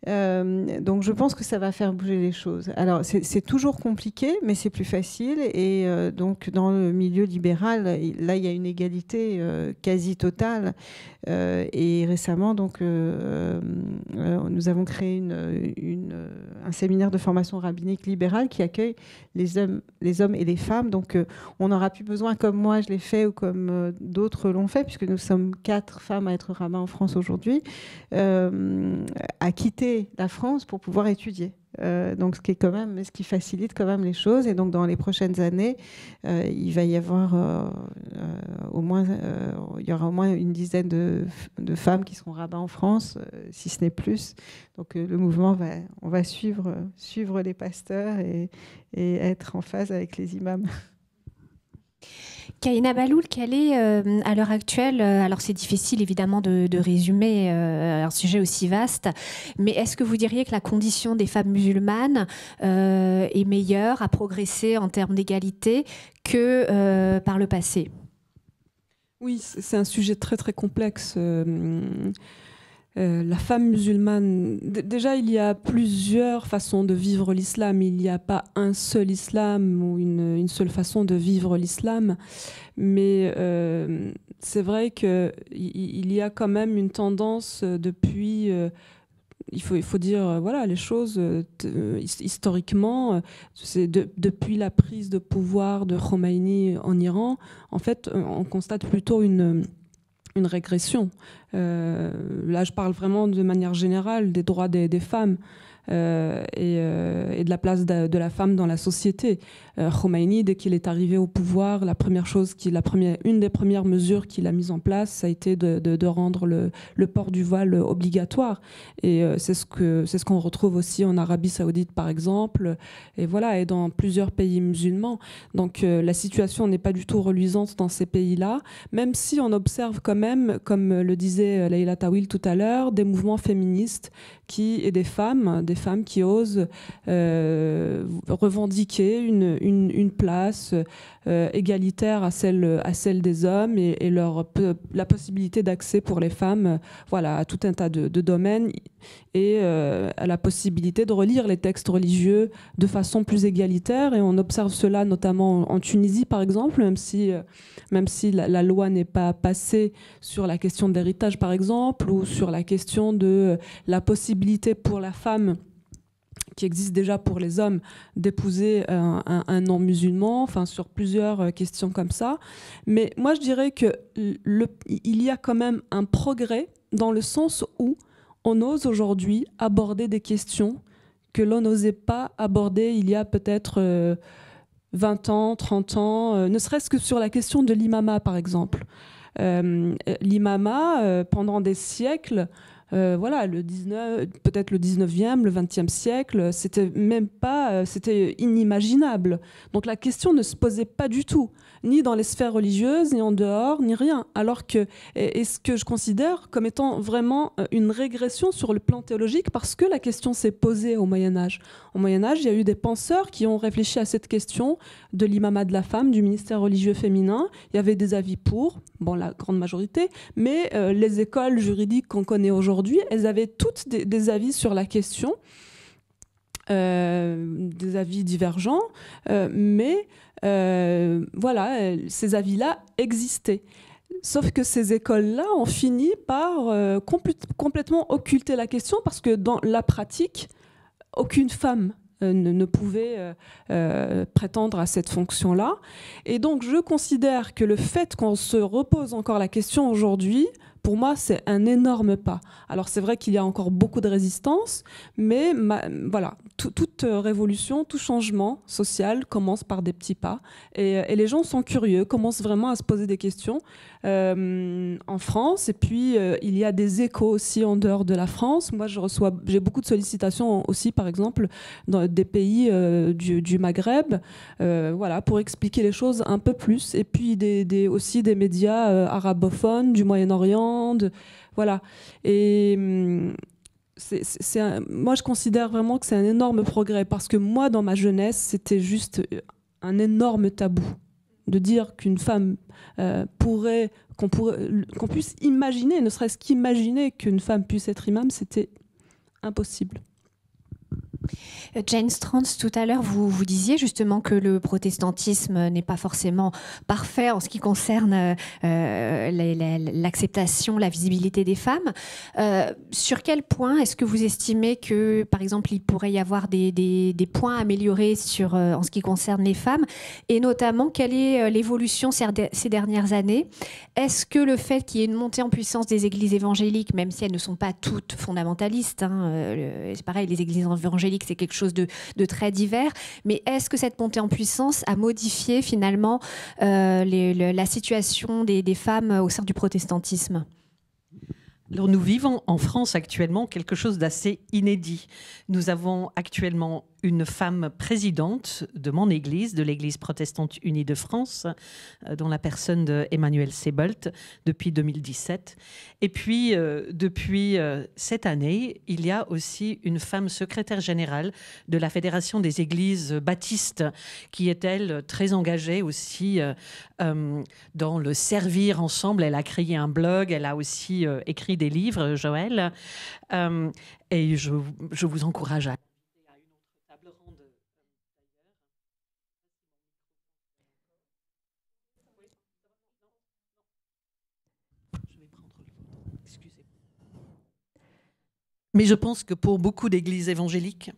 Donc je pense que ça va faire bouger les choses. Alors c'est toujours compliqué, mais c'est plus facile. Et donc dans le milieu libéral, là il y a une égalité quasi totale. Et récemment, donc nous avons créé un séminaire de formation rabbinique libérale qui accueille les hommes et les femmes. Donc on n'aura plus besoin, comme moi je l'ai fait ou comme d'autres l'ont fait, puisque nous sommes 4 femmes à être rabbins en France aujourd'hui, à quitter la France pour pouvoir étudier. Donc ce qui facilite quand même les choses. Et donc dans les prochaines années, il va y avoir il y aura au moins une dizaine de femmes qui seront rabbins en France, si ce n'est plus. Donc le mouvement on va suivre les pasteurs et être en phase avec les imams. Kahina Bahloul, quelle est à l'heure actuelle, alors c'est difficile évidemment de résumer un sujet aussi vaste, mais est-ce que vous diriez que la condition des femmes musulmanes est meilleure, a progressé en termes d'égalité que par le passé ? Oui, c'est un sujet très très complexe. la femme musulmane, déjà il y a plusieurs façons de vivre l'islam, il n'y a pas un seul islam ou une seule façon de vivre l'islam, mais c'est vrai qu'il y a quand même une tendance depuis, il faut dire voilà, les choses historiquement, c'est depuis la prise de pouvoir de Khomeini en Iran, en fait on constate plutôt une régression. Là, je parle vraiment de manière générale des droits des femmes et de la place de la femme dans la société. Khomeini, dès qu'il est arrivé au pouvoir, une des premières mesures qu'il a mises en place, ça a été de rendre le port du voile obligatoire. Et c'est ce qu'on retrouve aussi en Arabie Saoudite, par exemple, et voilà, et dans plusieurs pays musulmans. Donc la situation n'est pas du tout reluisante dans ces pays-là, même si on observe quand même, comme le disait Leila Tawil tout à l'heure, des mouvements féministes et des femmes qui osent revendiquer une place égalitaire à celle des hommes et la possibilité d'accès pour les femmes voilà, à tout un tas de domaines et à la possibilité de relire les textes religieux de façon plus égalitaire. Et on observe cela notamment en Tunisie, par exemple, même si la loi n'est pas passée sur la question de l'héritage, par exemple, ou sur la question de la possibilité pour la femme qui existe déjà pour les hommes d'épouser un non-musulman, enfin sur plusieurs questions comme ça. Mais moi je dirais qu'il y a quand même un progrès dans le sens où on ose aujourd'hui aborder des questions que l'on n'osait pas aborder il y a peut-être 20 ans, 30 ans, ne serait-ce que sur la question de l'imama par exemple. L'imama, pendant des siècles, voilà, peut-être le 19e, le 20e siècle, c'était inimaginable. Donc la question ne se posait pas du tout, ni dans les sphères religieuses, ni en dehors, ni rien. Alors que, et ce que je considère comme étant vraiment une régression sur le plan théologique, parce que la question s'est posée au Moyen-Âge. Au Moyen-Âge, il y a eu des penseurs qui ont réfléchi à cette question de l'imama de la femme, du ministère religieux féminin. Il y avait des avis pour, la grande majorité, mais les écoles juridiques qu'on connaît aujourd'hui, elles avaient toutes des avis sur la question, des avis divergents, mais voilà, ces avis-là existaient. Sauf que ces écoles-là ont fini par complètement occulter la question parce que dans la pratique, aucune femme ne pouvait prétendre à cette fonction-là. Et donc, je considère que le fait qu'on se repose encore la question aujourd'hui, pour moi, c'est un énorme pas. Alors, c'est vrai qu'il y a encore beaucoup de résistance, mais voilà, toute révolution, tout changement social commence par des petits pas. Et les gens sont curieux, commencent vraiment à se poser des questions en France. Et puis, il y a des échos aussi en dehors de la France. Moi, j'ai beaucoup de sollicitations aussi, par exemple, dans des pays du Maghreb, voilà, pour expliquer les choses un peu plus. Et puis, aussi des médias arabophones du Moyen-Orient. Voilà. Et moi, je considère vraiment que c'est un énorme progrès parce que moi, dans ma jeunesse, c'était juste un énorme tabou de dire qu'une femme qu'on puisse imaginer, ne serait-ce qu'imaginer qu'une femme puisse être imam, c'était impossible. Jane Strantz, tout à l'heure, vous disiez justement que le protestantisme n'est pas forcément parfait en ce qui concerne l'acceptation, la visibilité des femmes. Sur quel point est-ce que vous estimez que, par exemple, il pourrait y avoir des points améliorés en ce qui concerne les femmes? Et notamment, quelle est l'évolution ces dernières années? Est-ce que le fait qu'il y ait une montée en puissance des églises évangéliques, même si elles ne sont pas toutes fondamentalistes, c'est pareil, les églises évangéliques, c'est quelque chose de très divers, mais est-ce que cette montée en puissance a modifié finalement la situation des femmes au sein du protestantisme? Alors nous vivons en France actuellement quelque chose d'assez inédit. Nous avons actuellement une femme présidente de mon église, de l'Église protestante unie de France, dont la personne d'Emmanuel Sebolt, depuis 2017. Et puis, depuis cette année, il y a aussi une femme secrétaire générale de la Fédération des églises baptistes, qui est, elle, très engagée aussi dans le servir ensemble. Elle a créé un blog, elle a aussi écrit des livres, Joël. Et je vous encourage à une autre table ronde d'ailleurs. Je vais prendre le vôtre. Excusez-moi. Mais je pense que pour beaucoup d'églises évangéliques,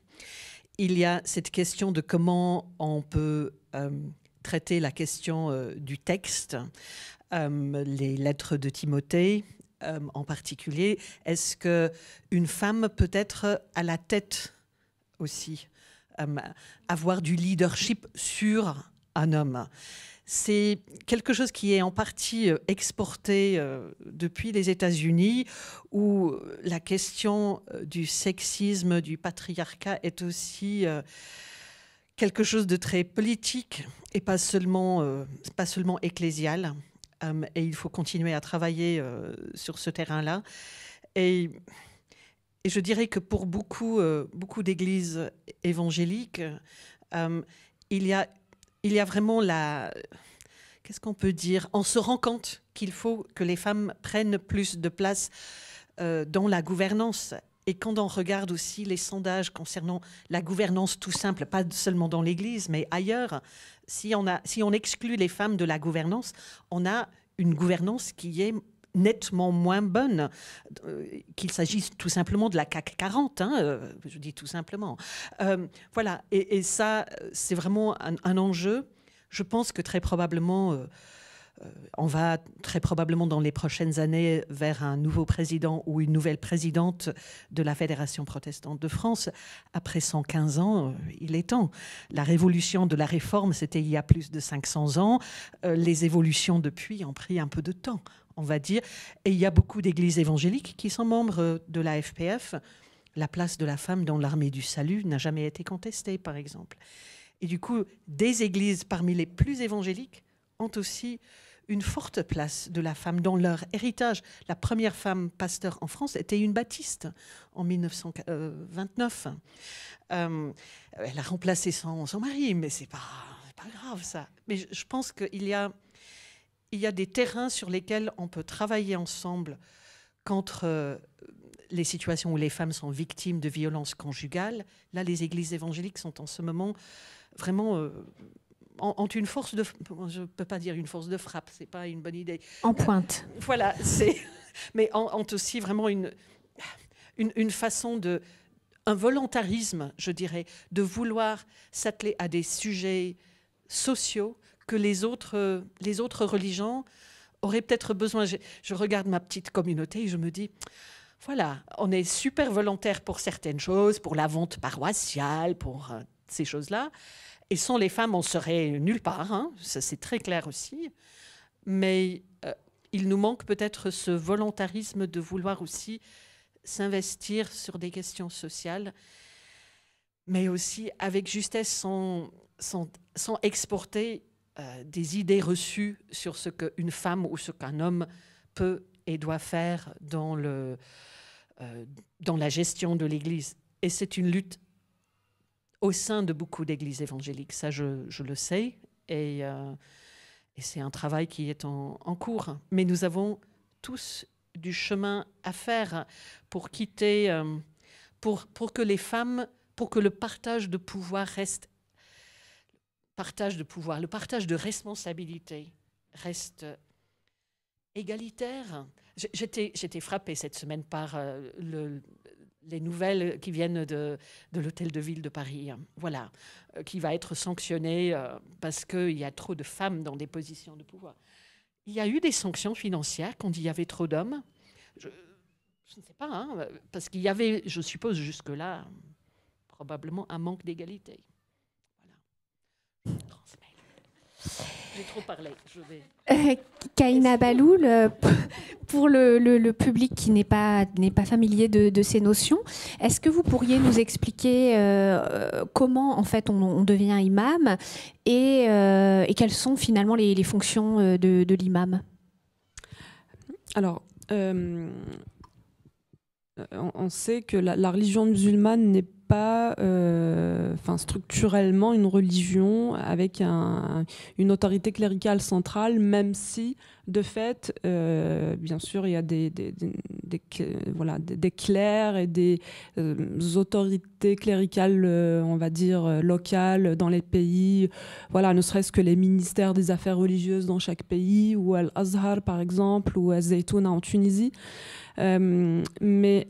il y a cette question de comment on peut traiter la question du texte, les lettres de Timothée en particulier. Est-ce qu'une femme peut être à la tête aussi, avoir du leadership sur un homme? C'est quelque chose qui est en partie exporté depuis les États-Unis, où la question du sexisme, du patriarcat est aussi quelque chose de très politique et pas seulement ecclésial. Et il faut continuer à travailler sur ce terrain-là. Et je dirais que pour beaucoup d'églises évangéliques, il y a vraiment qu'est-ce qu'on peut dire? On se rend compte qu'il faut que les femmes prennent plus de place dans la gouvernance. Et quand on regarde aussi les sondages concernant la gouvernance tout simple, pas seulement dans l'Église, mais ailleurs, si on exclut les femmes de la gouvernance, on a une gouvernance qui est nettement moins bonne, qu'il s'agisse tout simplement de la CAC 40, je dis tout simplement. Voilà, et ça, c'est vraiment un enjeu. Je pense que très probablement, on va très probablement dans les prochaines années vers un nouveau président ou une nouvelle présidente de la Fédération protestante de France. Après 115 ans, il est temps. La révolution de la réforme, c'était il y a plus de 500 ans. Les évolutions depuis ont pris un peu de temps, on va dire. Et il y a beaucoup d'églises évangéliques qui sont membres de la FPF. La place de la femme dans l'armée du salut n'a jamais été contestée, par exemple. Et du coup, des églises parmi les plus évangéliques ont aussi une forte place de la femme dans leur héritage. La première femme pasteur en France était une baptiste en 1929. Elle a remplacé son mari, mais c'est pas grave ça. Mais je pense qu'il y a des terrains sur lesquels on peut travailler ensemble contre les situations où les femmes sont victimes de violences conjugales. Là, les églises évangéliques sont en ce moment vraiment... ont une force de... Je ne peux pas dire une force de frappe, ce n'est pas une bonne idée. En pointe. Voilà, mais ont aussi vraiment une façon de... Un volontarisme, je dirais, de vouloir s'atteler à des sujets sociaux que les autres religions auraient peut-être besoin. Je regarde ma petite communauté et je me dis... Voilà, on est super volontaire pour certaines choses, pour la vente paroissiale, pour ces choses-là. Et sans les femmes, on serait nulle part, hein. Ça c'est très clair aussi. Mais il nous manque peut-être ce volontarisme de vouloir aussi s'investir sur des questions sociales, mais aussi avec justesse sans exporter des idées reçues sur ce qu'une femme ou ce qu'un homme peut et doit faire dans la gestion de l'Église. Et c'est une lutte au sein de beaucoup d'églises évangéliques. Ça, je le sais. Et c'est un travail qui est en cours. Mais nous avons tous du chemin à faire pour quitter, pour que les femmes, pour que le partage de pouvoir reste... le partage de responsabilité reste égalitaire. J'étais frappée cette semaine par les nouvelles qui viennent de l'hôtel de ville de Paris, voilà, qui va être sanctionné parce qu'il y a trop de femmes dans des positions de pouvoir. Il y a eu des sanctions financières quand il y avait trop d'hommes. Je ne sais pas, hein, parce qu'il y avait, je suppose jusque-là, probablement un manque d'égalité. Voilà. Je transmets. J'ai trop parlé. Je vais... Kaïna Baloul, pour le public qui n'est pas familier de ces notions, est-ce que vous pourriez nous expliquer comment en fait on devient imam et quelles sont finalement les fonctions de l'imam? Alors, on sait que la religion musulmane n'est pas structurellement une religion avec une autorité cléricale centrale, même si, de fait, bien sûr, il y a des clercs et des autorités cléricales, on va dire, locales dans les pays, voilà, ne serait-ce que les ministères des affaires religieuses dans chaque pays, ou Al-Azhar, par exemple, ou Al-Zaytouna en Tunisie. Mais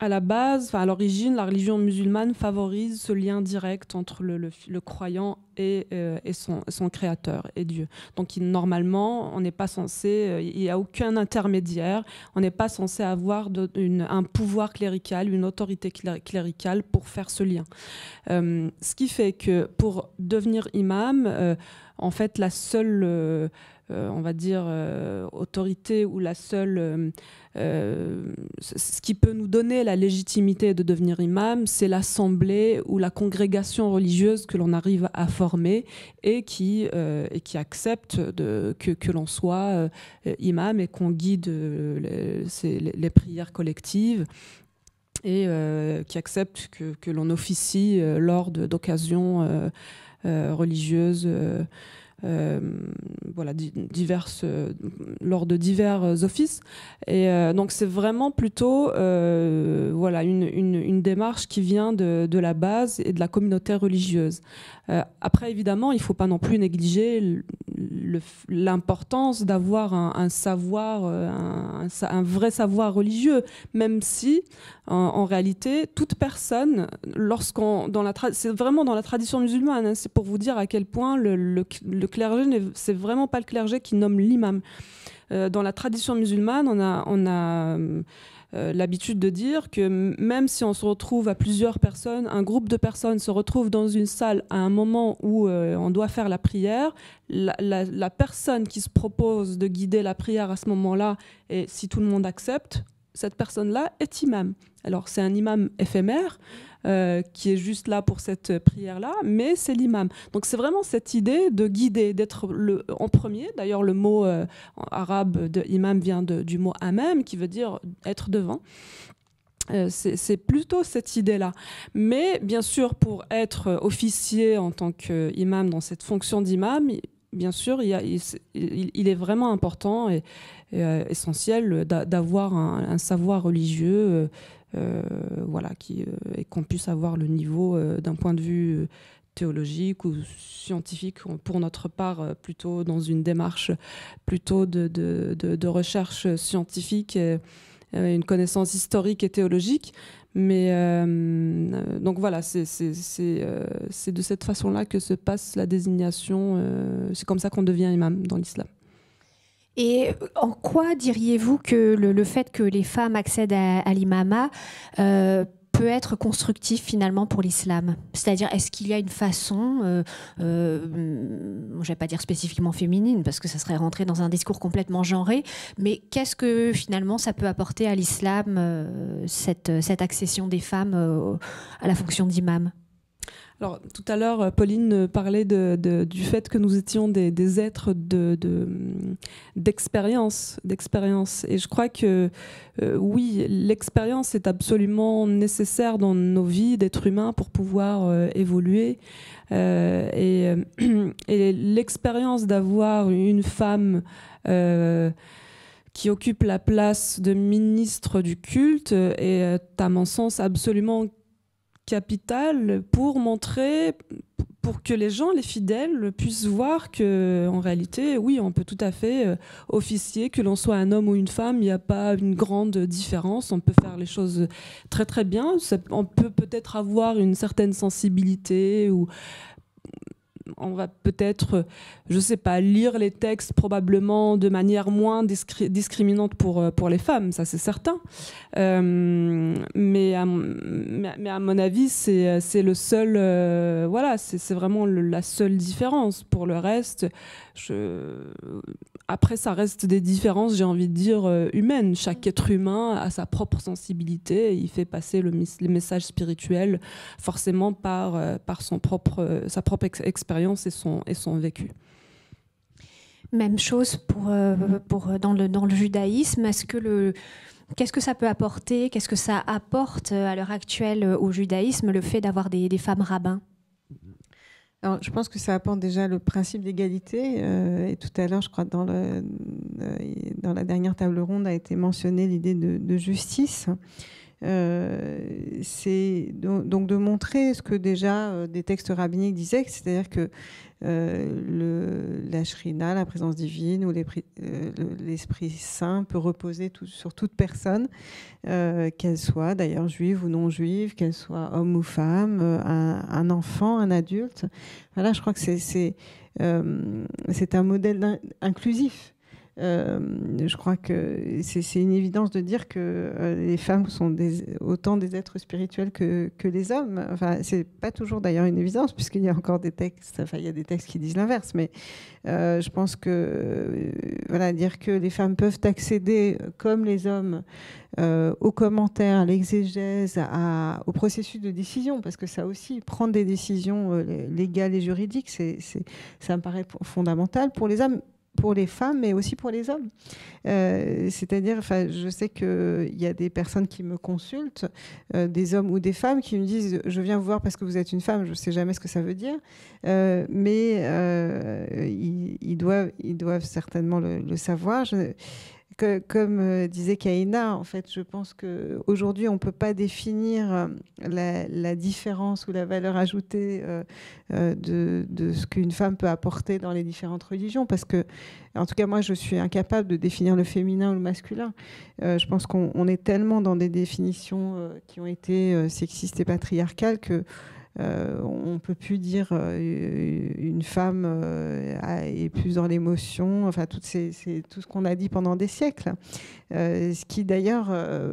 à la base, à l'origine, la religion musulmane favorise ce lien direct entre le croyant et son créateur, et Dieu. Donc normalement, on n'est pas censé, il n'y a aucun intermédiaire, on n'est pas censé avoir un pouvoir clérical, une autorité cléricale pour faire ce lien. Ce qui fait que pour devenir imam, en fait, la seule... on va dire, autorité ou la seule... ce qui peut nous donner la légitimité de devenir imam, c'est l'assemblée ou la congrégation religieuse que l'on arrive à former et qui accepte que l'on soit imam et qu'on guide les prières collectives et qui accepte que l'on officie lors d'occasions religieuses lors de divers offices. Et donc c'est vraiment plutôt une démarche qui vient de la base et de la communauté religieuse. Après, évidemment, il ne faut pas non plus négliger l'importance d'avoir un savoir, un vrai savoir religieux, même si, en réalité, toute personne, c'est vraiment dans la tradition musulmane, hein, c'est pour vous dire à quel point le clergé, c'est vraiment pas le clergé qui nomme l'imam. Dans la tradition musulmane, on a l'habitude de dire que même si on se retrouve à plusieurs personnes, un groupe de personnes se retrouve dans une salle à un moment où on doit faire la prière, la personne qui se propose de guider la prière à ce moment-là, et si tout le monde accepte, cette personne-là est imam. Alors c'est un imam éphémère qui est juste là pour cette prière-là, mais c'est l'imam. Donc c'est vraiment cette idée de guider, d'être en premier. D'ailleurs, le mot arabe de imam vient du mot amam, qui veut dire être devant. C'est plutôt cette idée-là. Mais bien sûr, pour être officier en tant qu'imam dans cette fonction d'imam, bien sûr, il est vraiment important et essentiel d'avoir un savoir religieux et qu'on puisse avoir le niveau d'un point de vue théologique ou scientifique, pour notre part plutôt dans une démarche plutôt de recherche scientifique, une connaissance historique et théologique. Mais donc voilà, c'est de cette façon-là que se passe la désignation. C'est comme ça qu'on devient imam dans l'islam. Et en quoi diriez-vous que le fait que les femmes accèdent à l'imama peut être constructif finalement pour l'islam? C'est-à-dire, est-ce qu'il y a une façon, je ne vais pas dire spécifiquement féminine, parce que ça serait rentrer dans un discours complètement genré, mais qu'est-ce que finalement ça peut apporter à l'islam, cette accession des femmes à la fonction d'imam? Alors, tout à l'heure, Pauline parlait du fait que nous étions des êtres d'expérience. Et je crois que, oui, l'expérience est absolument nécessaire dans nos vies d'êtres humains pour pouvoir évoluer. Et l'expérience d'avoir une femme qui occupe la place de ministre du culte est, à mon sens, absolument capital pour que les gens, les fidèles, puissent voir que, en réalité, oui, on peut tout à fait officier, que l'on soit un homme ou une femme, il n'y a pas une grande différence, on peut faire les choses très très bien, on peut peut-être avoir une certaine sensibilité ou on va peut-être, je sais pas, lire les textes probablement de manière moins discriminante pour les femmes, ça c'est certain. Mais à mon avis, c'est le seul, voilà, c'est vraiment la seule différence. Pour le reste, après, ça reste des différences, j'ai envie de dire, humaines. Chaque être humain a sa propre sensibilité. Il fait passer le message spirituel forcément par sa propre expérience et son vécu. Même chose dans le judaïsme. Qu'est-ce que ça peut apporter? Qu'est-ce que ça apporte à l'heure actuelle au judaïsme, le fait d'avoir des femmes rabbins? Alors, je pense que ça apporte déjà le principe d'égalité. Et tout à l'heure, je crois, dans la dernière table ronde a été mentionnée l'idée de justice. C'est donc de montrer ce que déjà des textes rabbiniques disaient, c'est-à-dire que la shrina, la présence divine ou l'Esprit Saint peut reposer sur toute personne, qu'elle soit d'ailleurs juive ou non juive, qu'elle soit homme ou femme, un enfant, un adulte. Voilà, je crois que c'est un modèle inclusif. Je crois que c'est une évidence de dire que les femmes sont autant des êtres spirituels que les hommes. Enfin, c'est pas toujours d'ailleurs une évidence, puisqu'il y a encore des textes, enfin, il y a des textes qui disent l'inverse. Mais je pense que voilà, dire que les femmes peuvent accéder, comme les hommes, aux commentaires, à l'exégèse, au processus de décision, parce que ça aussi, prendre des décisions légales et juridiques, ça me paraît fondamental pour les hommes, pour les femmes, mais aussi pour les hommes. C'est-à-dire, enfin, je sais qu'il y a des personnes qui me consultent, des hommes ou des femmes, qui me disent « Je viens vous voir parce que vous êtes une femme, je ne sais jamais ce que ça veut dire. » Mais ils doivent certainement le savoir. Comme disait Kaïna, en fait, je pense qu'aujourd'hui, on ne peut pas définir la différence ou la valeur ajoutée de ce qu'une femme peut apporter dans les différentes religions, parce que, en tout cas, moi, je suis incapable de définir le féminin ou le masculin. Je pense qu'on est tellement dans des définitions qui ont été sexistes et patriarcales que on ne peut plus dire une femme est plus dans l'émotion, enfin c'est tout ce qu'on a dit pendant des siècles. Ce qui d'ailleurs,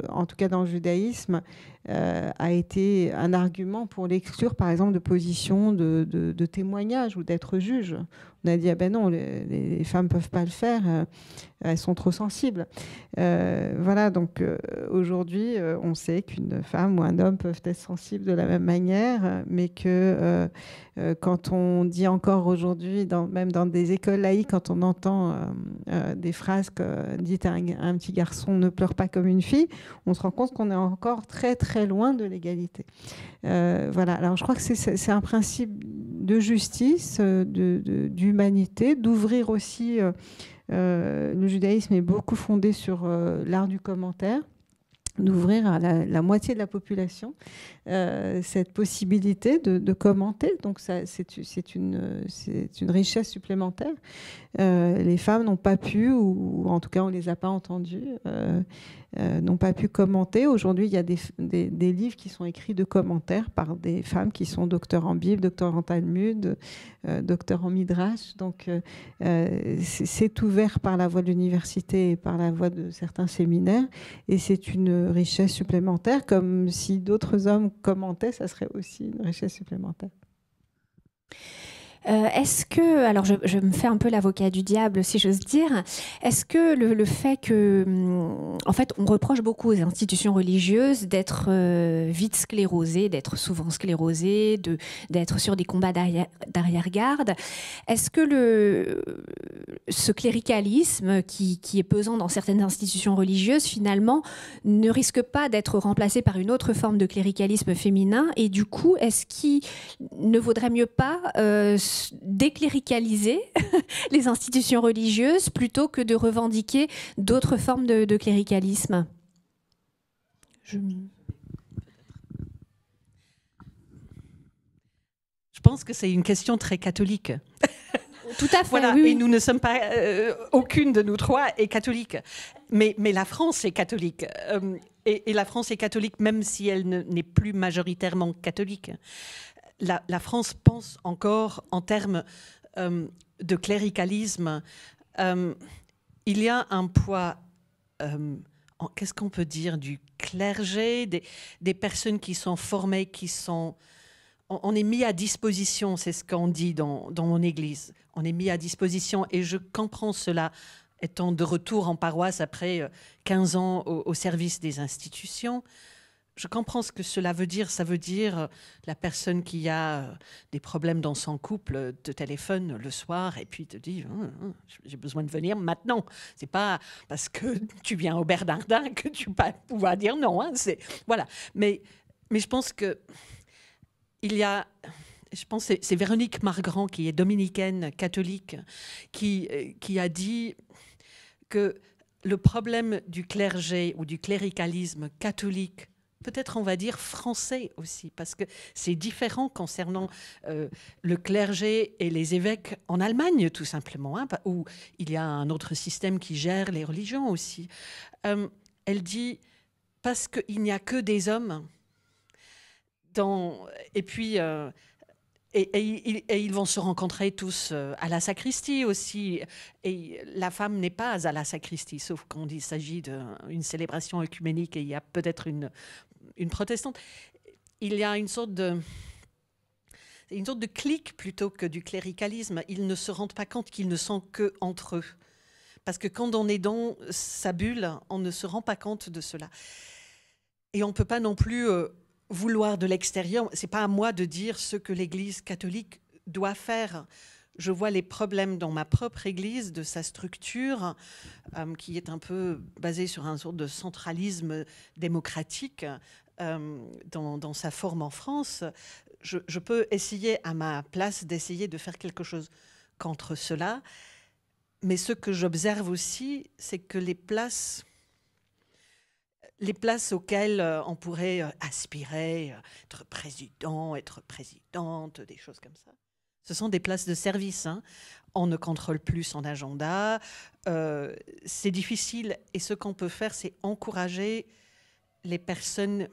en tout cas dans le judaïsme, a été un argument pour l'exclure, par exemple, de position de témoignage ou d'être juge. On a dit, ah ben non, les femmes ne peuvent pas le faire, elles sont trop sensibles. Voilà, donc aujourd'hui, on sait qu'une femme ou un homme peuvent être sensibles de la même manière, mais que quand on dit encore aujourd'hui, même dans des écoles laïques, quand on entend des phrases dites à un petit garçon « ne pleure pas comme une fille », on se rend compte qu'on est encore très très loin de l'égalité. Voilà, alors je crois que c'est un principe de justice, d'humanité, d'ouvrir aussi... le judaïsme est beaucoup fondé sur l'art du commentaire, d'ouvrir à la moitié de la population cette possibilité de commenter. Donc c'est une richesse supplémentaire. Les femmes n'ont pas pu, ou en tout cas on ne les a pas entendues, n'ont pas pu commenter. Aujourd'hui, il y a des livres qui sont écrits de commentaires par des femmes qui sont docteurs en Bible, docteurs en Talmud, docteurs en Midrash. Donc c'est ouvert par la voie de l'université et par la voie de certains séminaires. Et c'est une richesse supplémentaire, comme si d'autres hommes commentaient, ça serait aussi une richesse supplémentaire. Est-ce que, alors je me fais un peu l'avocat du diable si j'ose dire, est-ce que le fait que, en fait, on reproche beaucoup aux institutions religieuses d'être vite sclérosées, d'être souvent sclérosées, d'être sur des combats d'arrière-garde, est-ce que ce cléricalisme qui est pesant dans certaines institutions religieuses, finalement, ne risque pas d'être remplacé par une autre forme de cléricalisme féminin, et du coup, est-ce qu'il ne vaudrait mieux pas décléricaliser les institutions religieuses plutôt que de revendiquer d'autres formes de cléricalisme? Je pense que c'est une question très catholique. Tout à fait, voilà, oui. Et nous ne sommes pas, aucune de nous trois est catholique. Mais la France est catholique. Et la France est catholique même si elle n'est plus majoritairement catholique. la France pense encore en termes de cléricalisme. Il y a un poids, qu'est-ce qu'on peut dire, du clergé, des personnes qui sont formées, qui sont... On est mis à disposition, c'est ce qu'on dit dans mon église. On est mis à disposition et je comprends cela, étant de retour en paroisse après 15 ans au service des institutions. Je comprends ce que cela veut dire. Ça veut dire la personne qui a des problèmes dans son couple te téléphone le soir et puis te dit j'ai besoin de venir maintenant. C'est pas parce que tu viens au Bernardin que tu vas pouvoir dire non. Hein, voilà. Mais je pense que je pense que c'est Véronique Margrand, qui est dominicaine catholique, qui a dit que le problème du clergé ou du cléricalisme catholique, peut-être on va dire français aussi, parce que c'est différent concernant le clergé et les évêques en Allemagne, tout simplement, hein, où il y a un autre système qui gère les religions aussi. Elle dit, parce qu'il n'y a que des hommes, et puis... Et ils vont se rencontrer tous à la sacristie aussi. Et la femme n'est pas à la sacristie, sauf quand il s'agit d'une célébration œcuménique et il y a peut-être une protestante. Il y a une sorte de clique plutôt que du cléricalisme. Ils ne se rendent pas compte qu'ils ne sont qu'entre eux. Parce que quand on est dans sa bulle, on ne se rend pas compte de cela. Et on ne peut pas non plus... vouloir de l'extérieur, c'est pas à moi de dire ce que l'Église catholique doit faire. Je vois les problèmes dans ma propre Église, de sa structure, qui est un peu basée sur un sorte de centralisme démocratique dans sa forme en France. Je peux essayer à ma place d'essayer de faire quelque chose contre cela, mais ce que j'observe aussi, c'est que les places auxquelles on pourrait aspirer, être président, être présidente, des choses comme ça, ce sont des places de service. Hein. On ne contrôle plus son agenda. C'est difficile. Et ce qu'on peut faire, c'est encourager les personnes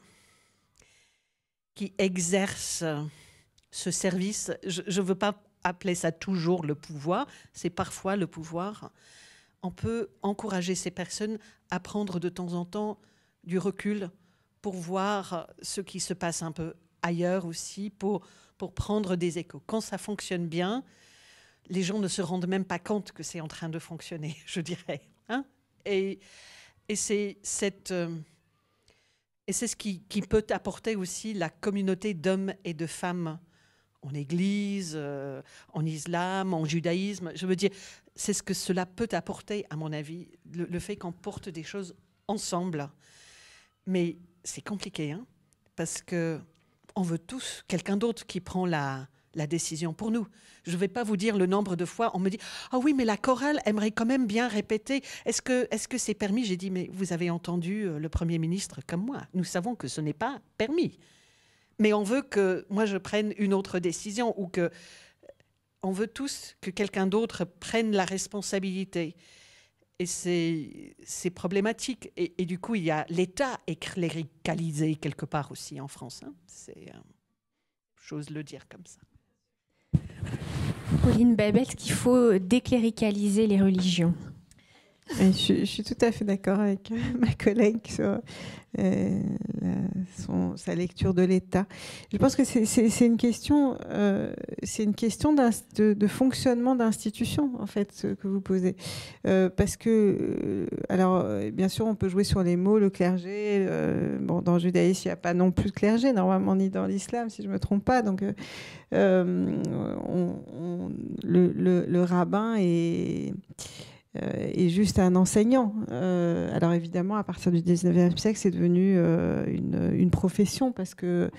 qui exercent ce service. Je ne veux pas appeler ça toujours le pouvoir. C'est parfois le pouvoir. On peut encourager ces personnes à prendre de temps en temps du recul pour voir ce qui se passe un peu ailleurs aussi, pour prendre des échos. Quand ça fonctionne bien, les gens ne se rendent même pas compte que c'est en train de fonctionner, je dirais. Hein, et c'est ce qui peut apporter aussi la communauté d'hommes et de femmes en Église, en islam, en judaïsme. Je veux dire, c'est ce que cela peut apporter, à mon avis, le fait qu'on porte des choses ensemble. Mais c'est compliqué, hein, parce qu'on veut tous quelqu'un d'autre qui prend la décision pour nous. Je ne vais pas vous dire le nombre de fois on me dit « Ah oui, mais la chorale aimerait quand même bien répéter. Est-ce que c'est permis ?» J'ai dit « Mais vous avez entendu le Premier ministre comme moi. Nous savons que ce n'est pas permis. Mais on veut que moi je prenne une autre décision ou que on veut tous que quelqu'un d'autre prenne la responsabilité. » Et c'est problématique. Et du coup, l'État est cléricalisé quelque part aussi en France. Hein. J'ose le dire comme ça. Pauline Babel, est-ce qu'il faut décléricaliser les religions ? Je suis tout à fait d'accord avec ma collègue sur sa lecture de l'État. Je pense que c'est une question, de fonctionnement d'institution, en fait, ce que vous posez. Parce que, alors, bien sûr, on peut jouer sur les mots, le clergé. Dans le judaïsme, il n'y a pas non plus de clergé, normalement, ni dans l'islam, si je ne me trompe pas. Donc, le rabbin est juste un enseignant. Alors évidemment, à partir du 19e siècle, c'est devenu une profession parce que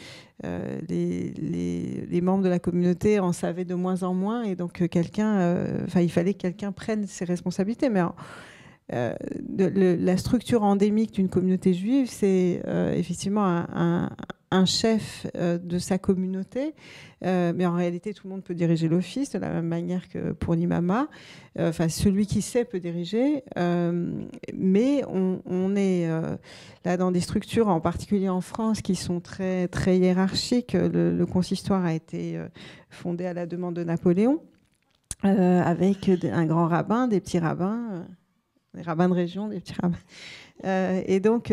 les membres de la communauté en savaient de moins en moins et donc il fallait que quelqu'un prenne ses responsabilités. Mais la structure endémique d'une communauté juive, c'est effectivement un chef de sa communauté, mais en réalité tout le monde peut diriger l'office de la même manière que pour l'imama. Enfin, celui qui sait peut diriger, mais on est là dans des structures, en particulier en France, qui sont très, très hiérarchiques. Le consistoire a été fondé à la demande de Napoléon, avec un grand rabbin, des petits rabbins, des rabbins de région, des petits rabbins. Et donc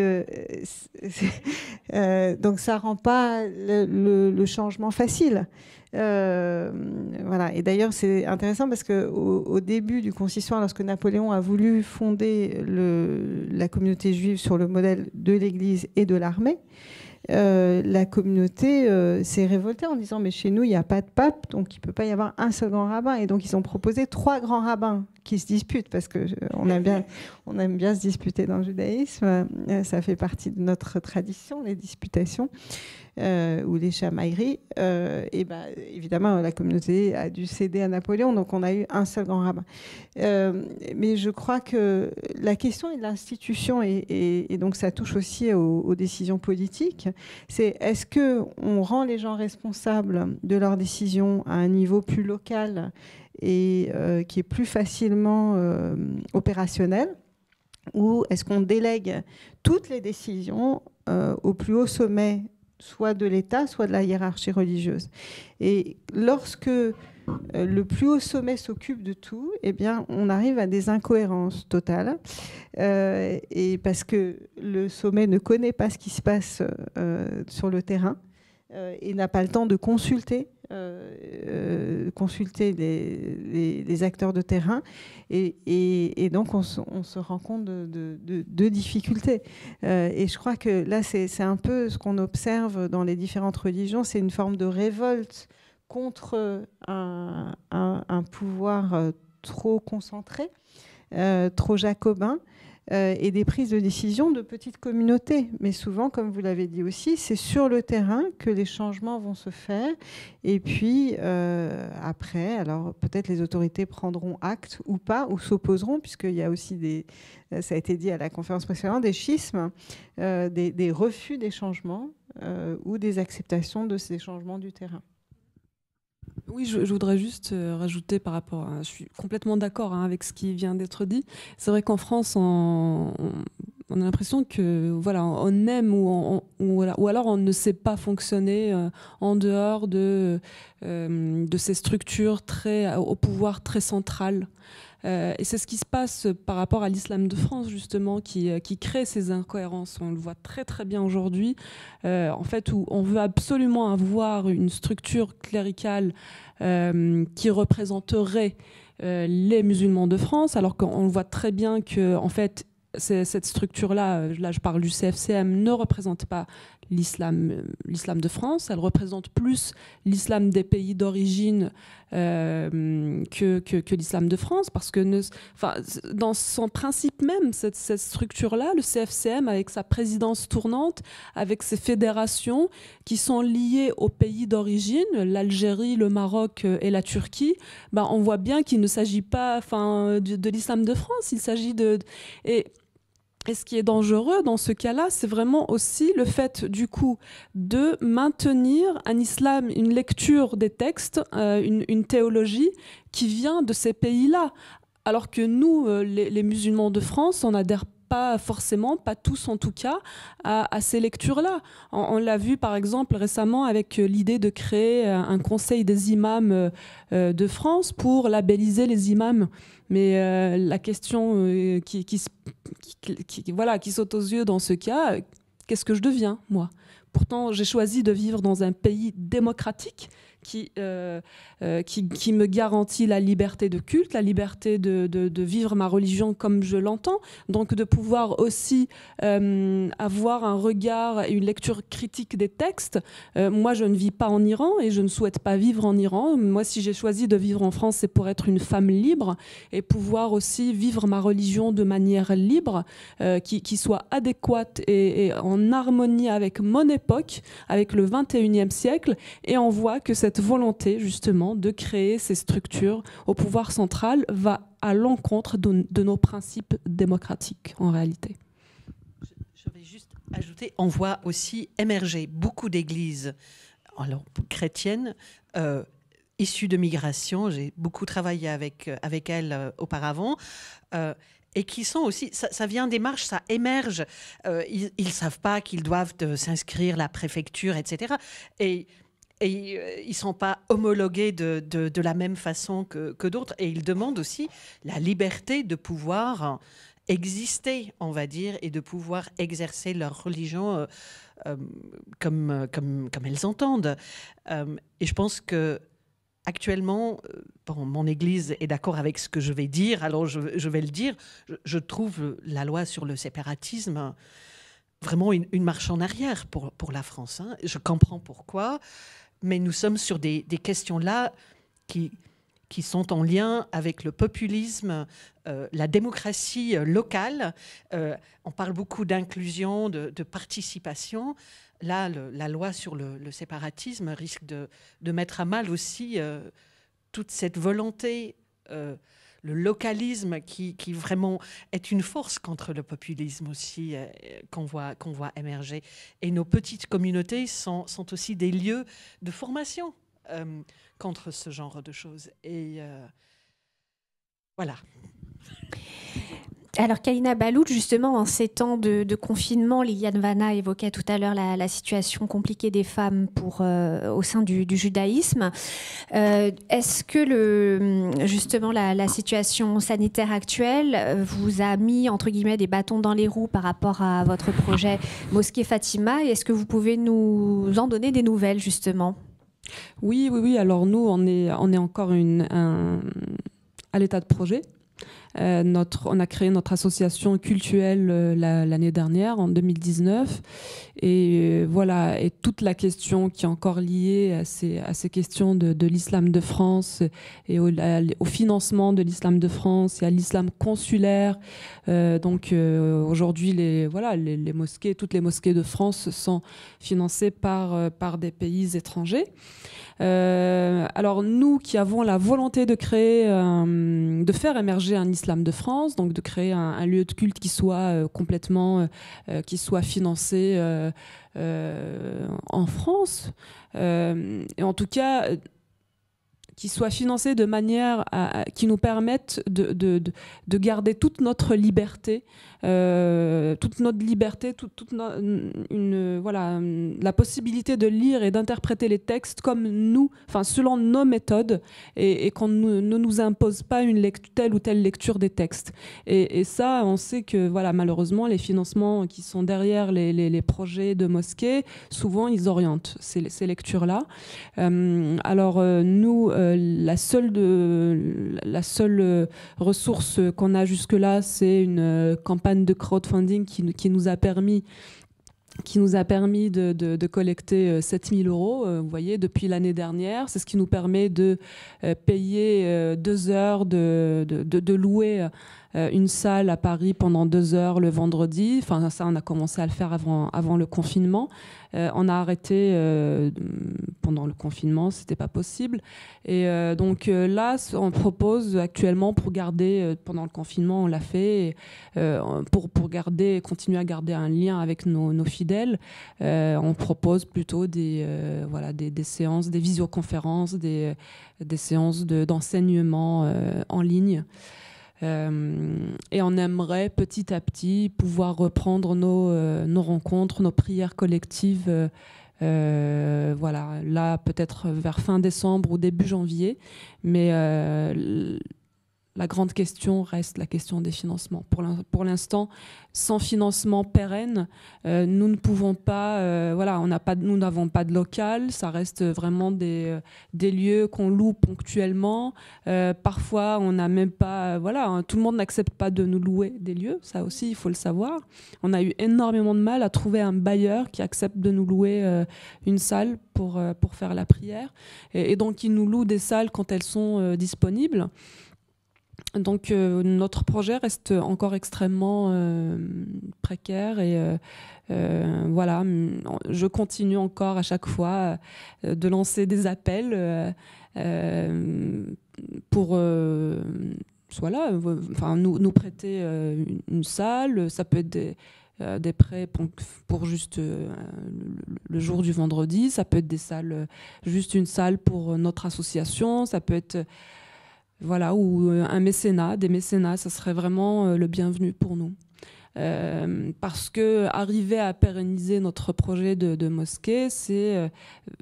ça rend pas le changement facile. Voilà. Et d'ailleurs, c'est intéressant parce qu'au début du consistoire, lorsque Napoléon a voulu fonder la communauté juive sur le modèle de l'Église et de l'armée, la communauté s'est révoltée en disant mais chez nous il n'y a pas de pape, donc il ne peut pas y avoir un seul grand rabbin. Et donc ils ont proposé 3 grands rabbins qui se disputent, parce qu'on aime bien se disputer dans le judaïsme. Ça fait partie de notre tradition, les disputations ou les chamailleries. Et ben, évidemment, la communauté a dû céder à Napoléon, donc on a eu un seul grand rabbin. Mais je crois que la question est de l'institution, et donc ça touche aussi aux décisions politiques. C'est est-ce qu'on rend les gens responsables de leurs décisions à un niveau plus local et qui est plus facilement opérationnel, ou est-ce qu'on délègue toutes les décisions au plus haut sommet, soit de l'État, soit de la hiérarchie religieuse? Et lorsque le plus haut sommet s'occupe de tout, eh bien, on arrive à des incohérences totales, et parce que le sommet ne connaît pas ce qui se passe sur le terrain et n'a pas le temps de consulter les acteurs de terrain, et donc on se rend compte de difficultés. Et je crois que là, c'est un peu ce qu'on observe dans les différentes religions, c'est une forme de révolte contre un pouvoir trop concentré, trop jacobin, et des prises de décision de petites communautés. Mais souvent, comme vous l'avez dit aussi, c'est sur le terrain que les changements vont se faire. Et puis, après, alors peut-être les autorités prendront acte ou pas, ou s'opposeront, puisqu'il y a aussi ça a été dit à la conférence précédente, des schismes, des refus des changements ou des acceptations de ces changements du terrain. Oui, je voudrais juste rajouter par rapport à... Je suis complètement d'accord avec ce qui vient d'être dit. C'est vrai qu'en France, on a l'impression que voilà, on aime ou alors on ne sait pas fonctionner en dehors de ces structures au pouvoir très central. Et c'est ce qui se passe par rapport à l'islam de France, justement, qui crée ces incohérences. On le voit très très bien aujourd'hui, en fait, où on veut absolument avoir une structure cléricale qui représenterait les musulmans de France, alors qu'on voit très bien que, en fait, cette structure-là, là je parle du CFCM, ne représente pas l'islam de France, elle représente plus l'islam des pays d'origine que l'islam de France, parce que dans son principe même, cette structure-là, le CFCM, avec sa présidence tournante, avec ses fédérations qui sont liées aux pays d'origine, l'Algérie, le Maroc et la Turquie, on voit bien qu'il ne s'agit pas de l'islam de France, il s'agit Et ce qui est dangereux dans ce cas-là, c'est vraiment aussi le fait, du coup, de maintenir un islam, une lecture des textes, une théologie qui vient de ces pays-là. Alors que nous, les musulmans de France, on n'adhère pas forcément, pas tous en tout cas, à ces lectures-là. On l'a vu par exemple récemment avec l'idée de créer un conseil des imams de France pour labelliser les imams. Mais la question qui saute aux yeux dans ce cas, qu'est-ce que je deviens, moi ? Pourtant, j'ai choisi de vivre dans un pays démocratique qui me garantit la liberté de culte, la liberté de vivre ma religion comme je l'entends, donc de pouvoir aussi avoir un regard et une lecture critique des textes. Moi, je ne vis pas en Iran et je ne souhaite pas vivre en Iran. Moi, si j'ai choisi de vivre en France, c'est pour être une femme libre et pouvoir aussi vivre ma religion de manière libre, qui soit adéquate et en harmonie avec mon époque, avec le 21e siècle. Et on voit que cette volonté, justement, de créer ces structures au pouvoir central va à l'encontre de nos principes démocratiques, en réalité. Je vais juste ajouter, on voit aussi émerger beaucoup d'églises alors, chrétiennes issues de migration. J'ai beaucoup travaillé avec elles auparavant. Et qui sont aussi, ça vient des marches, ça émerge. Ils ne savent pas qu'ils doivent s'inscrire à la préfecture, etc. Et ils ne sont pas homologués de la même façon que d'autres. Et ils demandent aussi la liberté de pouvoir exister, on va dire, et de pouvoir exercer leur religion comme elles entendent. Et je pense que actuellement, bon, mon Église est d'accord avec ce que je vais dire, alors je vais le dire. Je trouve la loi sur le séparatisme vraiment une marche en arrière pour la France. Hein. Je comprends pourquoi, mais nous sommes sur des questions là qui sont en lien avec le populisme, la démocratie locale. On parle beaucoup d'inclusion, de participation. Là, la loi sur le séparatisme risque de mettre à mal aussi toute cette volonté, le localisme qui vraiment est une force contre le populisme aussi qu'on voit émerger. Et nos petites communautés sont aussi des lieux de formation contre ce genre de choses. Et voilà. Alors, Kalina Balout, justement, en ces temps de confinement, Liliane Vanna évoquait tout à l'heure la situation compliquée des femmes au sein du judaïsme. Est-ce que justement la situation sanitaire actuelle vous a mis, entre guillemets, des bâtons dans les roues par rapport à votre projet Mosquée Fatima? Et est-ce que vous pouvez nous en donner des nouvelles, justement? Oui. Alors nous, on est encore à l'état de projet. On a créé notre association cultuelle l'année dernière, en 2019. Et voilà, et toute la question qui est encore liée à ces questions de l'islam de France et au financement de l'islam de France et à l'islam consulaire. Donc aujourd'hui, les mosquées, toutes les mosquées de France sont financées par des pays étrangers. Alors nous qui avons la volonté de créer, de faire émerger un islam de France, donc de créer un lieu de culte qui soit complètement, qui soit financé en France, et en tout cas qui soit financé de manière qui nous permette de garder toute notre liberté, la possibilité de lire et d'interpréter les textes comme nous, enfin selon nos méthodes, et qu'on ne nous impose pas telle ou telle lecture des textes. Et ça, on sait que voilà, malheureusement, les financements qui sont derrière les projets de mosquées, souvent ils orientent ces lectures-là. Alors nous, la seule ressource qu'on a jusque-là, c'est une campagne de crowdfunding qui nous a permis de collecter 7 000 €, vous voyez, depuis l'année dernière. C'est ce qui nous permet de payer 2 heures, de louer une salle à Paris pendant 2 heures le vendredi. Enfin, ça, on a commencé à le faire avant le confinement. On a arrêté pendant le confinement, c'était pas possible. Et donc là, on propose actuellement, pour garder, pendant le confinement, on l'a fait, pour continuer à garder un lien avec nos fidèles, on propose plutôt des séances, des visioconférences, des séances d'enseignement en ligne. Et on aimerait petit à petit pouvoir reprendre nos rencontres, nos prières collectives, là peut-être vers fin décembre ou début janvier, mais la grande question reste la question des financements. Pour l'instant, sans financement pérenne, nous ne pouvons pas. Nous n'avons pas de local. Ça reste vraiment des lieux qu'on loue ponctuellement. Parfois, on n'a même pas. Tout le monde n'accepte pas de nous louer des lieux. Ça aussi, il faut le savoir. On a eu énormément de mal à trouver un bailleur qui accepte de nous louer une salle pour faire la prière. Et donc, il nous loue des salles quand elles sont disponibles. Donc notre projet reste encore extrêmement précaire et je continue encore à chaque fois de lancer des appels pour nous prêter une salle. Ça peut être des prêts pour juste le jour du vendredi. Ça peut être des salles, juste une salle pour notre association. Ça peut être voilà, ou un mécénat, des mécénats, ça serait vraiment le bienvenu pour nous. Parce que arriver à pérenniser notre projet de mosquée, c'est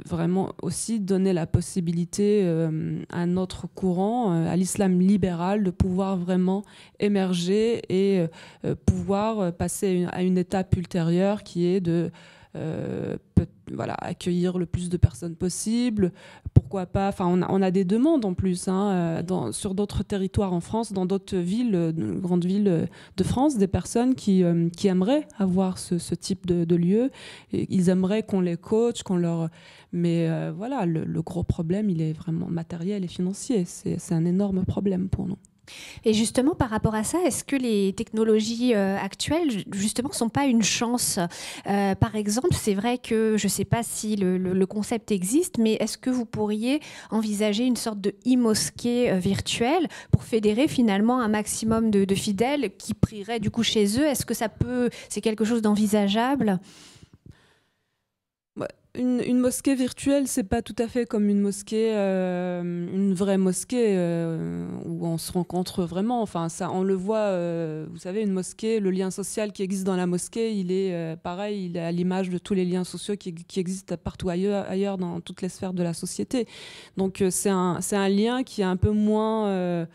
vraiment aussi donner la possibilité à notre courant, à l'islam libéral, de pouvoir vraiment émerger et pouvoir passer à une étape ultérieure qui est de voilà, accueillir le plus de personnes possible. Pourquoi pas, enfin, on a des demandes en plus sur d'autres territoires en France, dans d'autres villes, grandes villes de France, des personnes qui aimeraient avoir ce type de lieu. Et ils aimeraient qu'on les coach, mais voilà, le gros problème, il est vraiment matériel et financier. C'est un énorme problème pour nous. Et justement, par rapport à ça, est-ce que les technologies actuelles, justement, ne sont pas une chance? Par exemple, c'est vrai que je ne sais pas si le concept existe, mais est-ce que vous pourriez envisager une sorte de e-mosquée virtuelle pour fédérer finalement un maximum de fidèles qui prieraient du coup chez eux? Est-ce que c'est quelque chose d'envisageable? Une mosquée virtuelle, c'est pas tout à fait comme une mosquée, une vraie mosquée où on se rencontre vraiment. Enfin, ça, on le voit. Vous savez, une mosquée, le lien social qui existe dans la mosquée, il est pareil. Il est à l'image de tous les liens sociaux qui existent partout ailleurs dans toutes les sphères de la société. Donc, c'est un lien qui est un peu moins.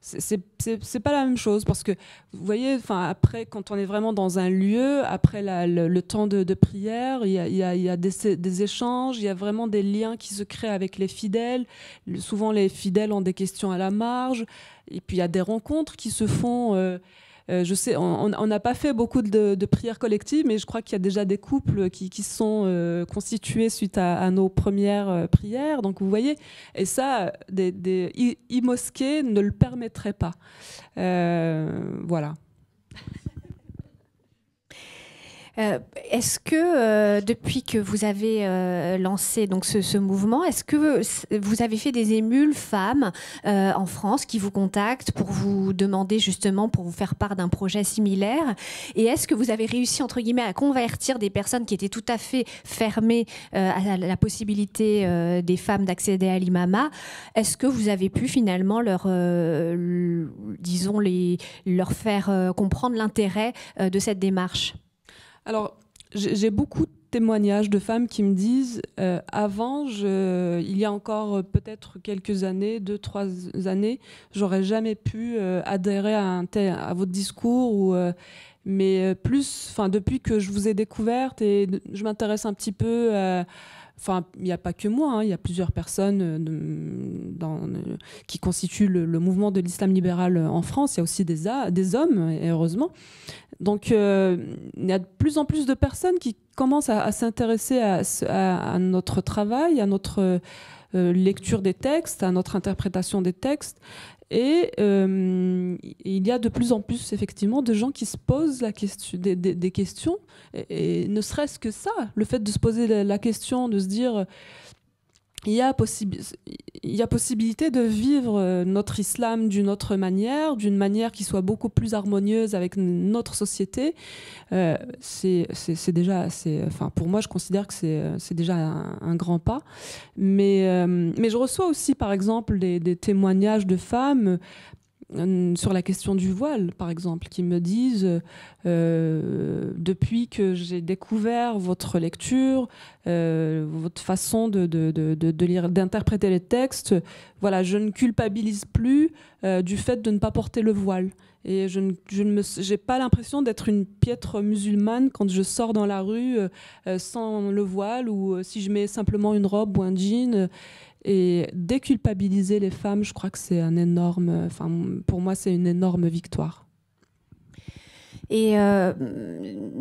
C'est pas la même chose parce que vous voyez, enfin après quand on est vraiment dans un lieu, après le temps de prière, il y a des échanges, il y a vraiment des liens qui se créent avec les fidèles. Souvent les fidèles ont des questions à la marge et puis il y a des rencontres qui se font. Je sais, on n'a pas fait beaucoup de prières collectives, mais je crois qu'il y a déjà des couples qui sont constitués suite à nos premières prières. Donc vous voyez, et ça, des e-mosquées ne le permettraient pas. Voilà. Est-ce que depuis que vous avez lancé donc ce mouvement, est-ce que vous avez fait des émules femmes en France qui vous contactent pour vous demander justement, pour vous faire part d'un projet similaire? Et est-ce que vous avez réussi entre guillemets à convertir des personnes qui étaient tout à fait fermées à la possibilité des femmes d'accéder à l'imama? Est-ce que vous avez pu finalement leur faire comprendre l'intérêt de cette démarche? Alors, j'ai beaucoup de témoignages de femmes qui me disent avant, il y a encore peut-être quelques années, 2-3 années, j'aurais jamais pu adhérer à votre discours mais depuis que je vous ai découverte et je m'intéresse un petit peu. Enfin, il n'y a pas que moi, il y a plusieurs personnes qui constituent le mouvement de l'islam libéral en France. Il y a aussi des hommes, et heureusement. Donc, il y a de plus en plus de personnes qui commencent à s'intéresser à notre travail, à notre lecture des textes, à notre interprétation des textes. Et il y a de plus en plus, effectivement, de gens qui se posent des questions. Et ne serait-ce que ça, le fait de se poser la question, de se dire... Il y a possibilité de vivre notre islam d'une autre manière, d'une manière qui soit beaucoup plus harmonieuse avec notre société. C'est déjà, enfin pour moi, je considère que c'est déjà un grand pas. Mais je reçois aussi, par exemple, des témoignages de femmes sur la question du voile, par exemple, qui me disent depuis que j'ai découvert votre lecture, votre façon de lire, d'interpréter les textes, voilà, je ne culpabilise plus du fait de ne pas porter le voile. Et je n'ai pas l'impression d'être une piètre musulmane quand je sors dans la rue sans le voile ou si je mets simplement une robe ou un jean. Et déculpabiliser les femmes, je crois que c'est pour moi, c'est une énorme victoire. Et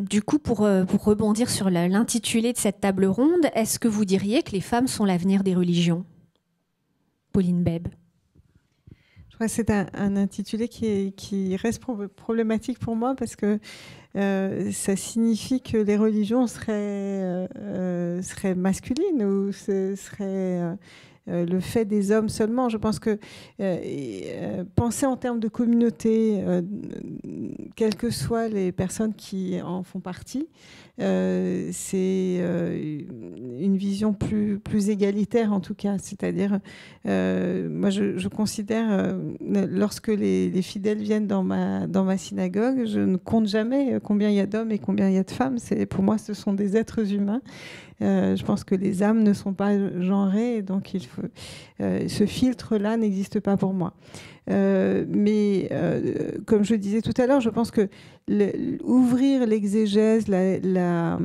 du coup, pour rebondir sur l'intitulé de cette table ronde, est-ce que vous diriez que les femmes sont l'avenir des religions? Pauline Bèbe. Je crois que c'est un intitulé qui reste problématique pour moi parce que ça signifie que les religions seraient masculines ou seraient le fait des hommes seulement. Je pense que penser en termes de communauté, quelles que soient les personnes qui en font partie, c'est une vision plus égalitaire en tout cas. C'est-à-dire, moi je considère, lorsque les fidèles viennent dans ma synagogue, je ne compte jamais combien il y a d'hommes et combien il y a de femmes. Pour moi, ce sont des êtres humains. Je pense que les âmes ne sont pas genrées, donc ce filtre-là n'existe pas pour moi. Mais comme je disais tout à l'heure, je pense que ouvrir l'exégèse, la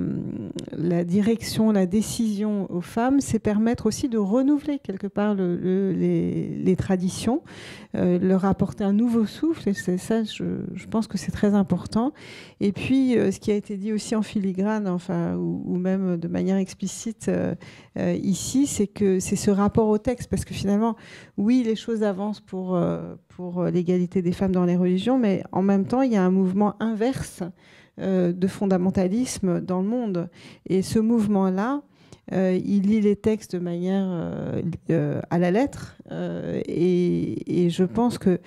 direction, la décision aux femmes, c'est permettre aussi de renouveler quelque part les traditions, leur apporter un nouveau souffle. Et c'est ça, je pense que c'est très important. Et puis, ce qui a été dit aussi en filigrane, enfin, ou même de manière explicite ici, c'est que c'est ce rapport au texte, parce que finalement, oui, les choses avancent pour l'égalité des femmes dans les religions, mais en même temps, il y a un mouvement inverse de fondamentalisme dans le monde. Et ce mouvement-là, il lit les textes de manière à la lettre. Et je pense que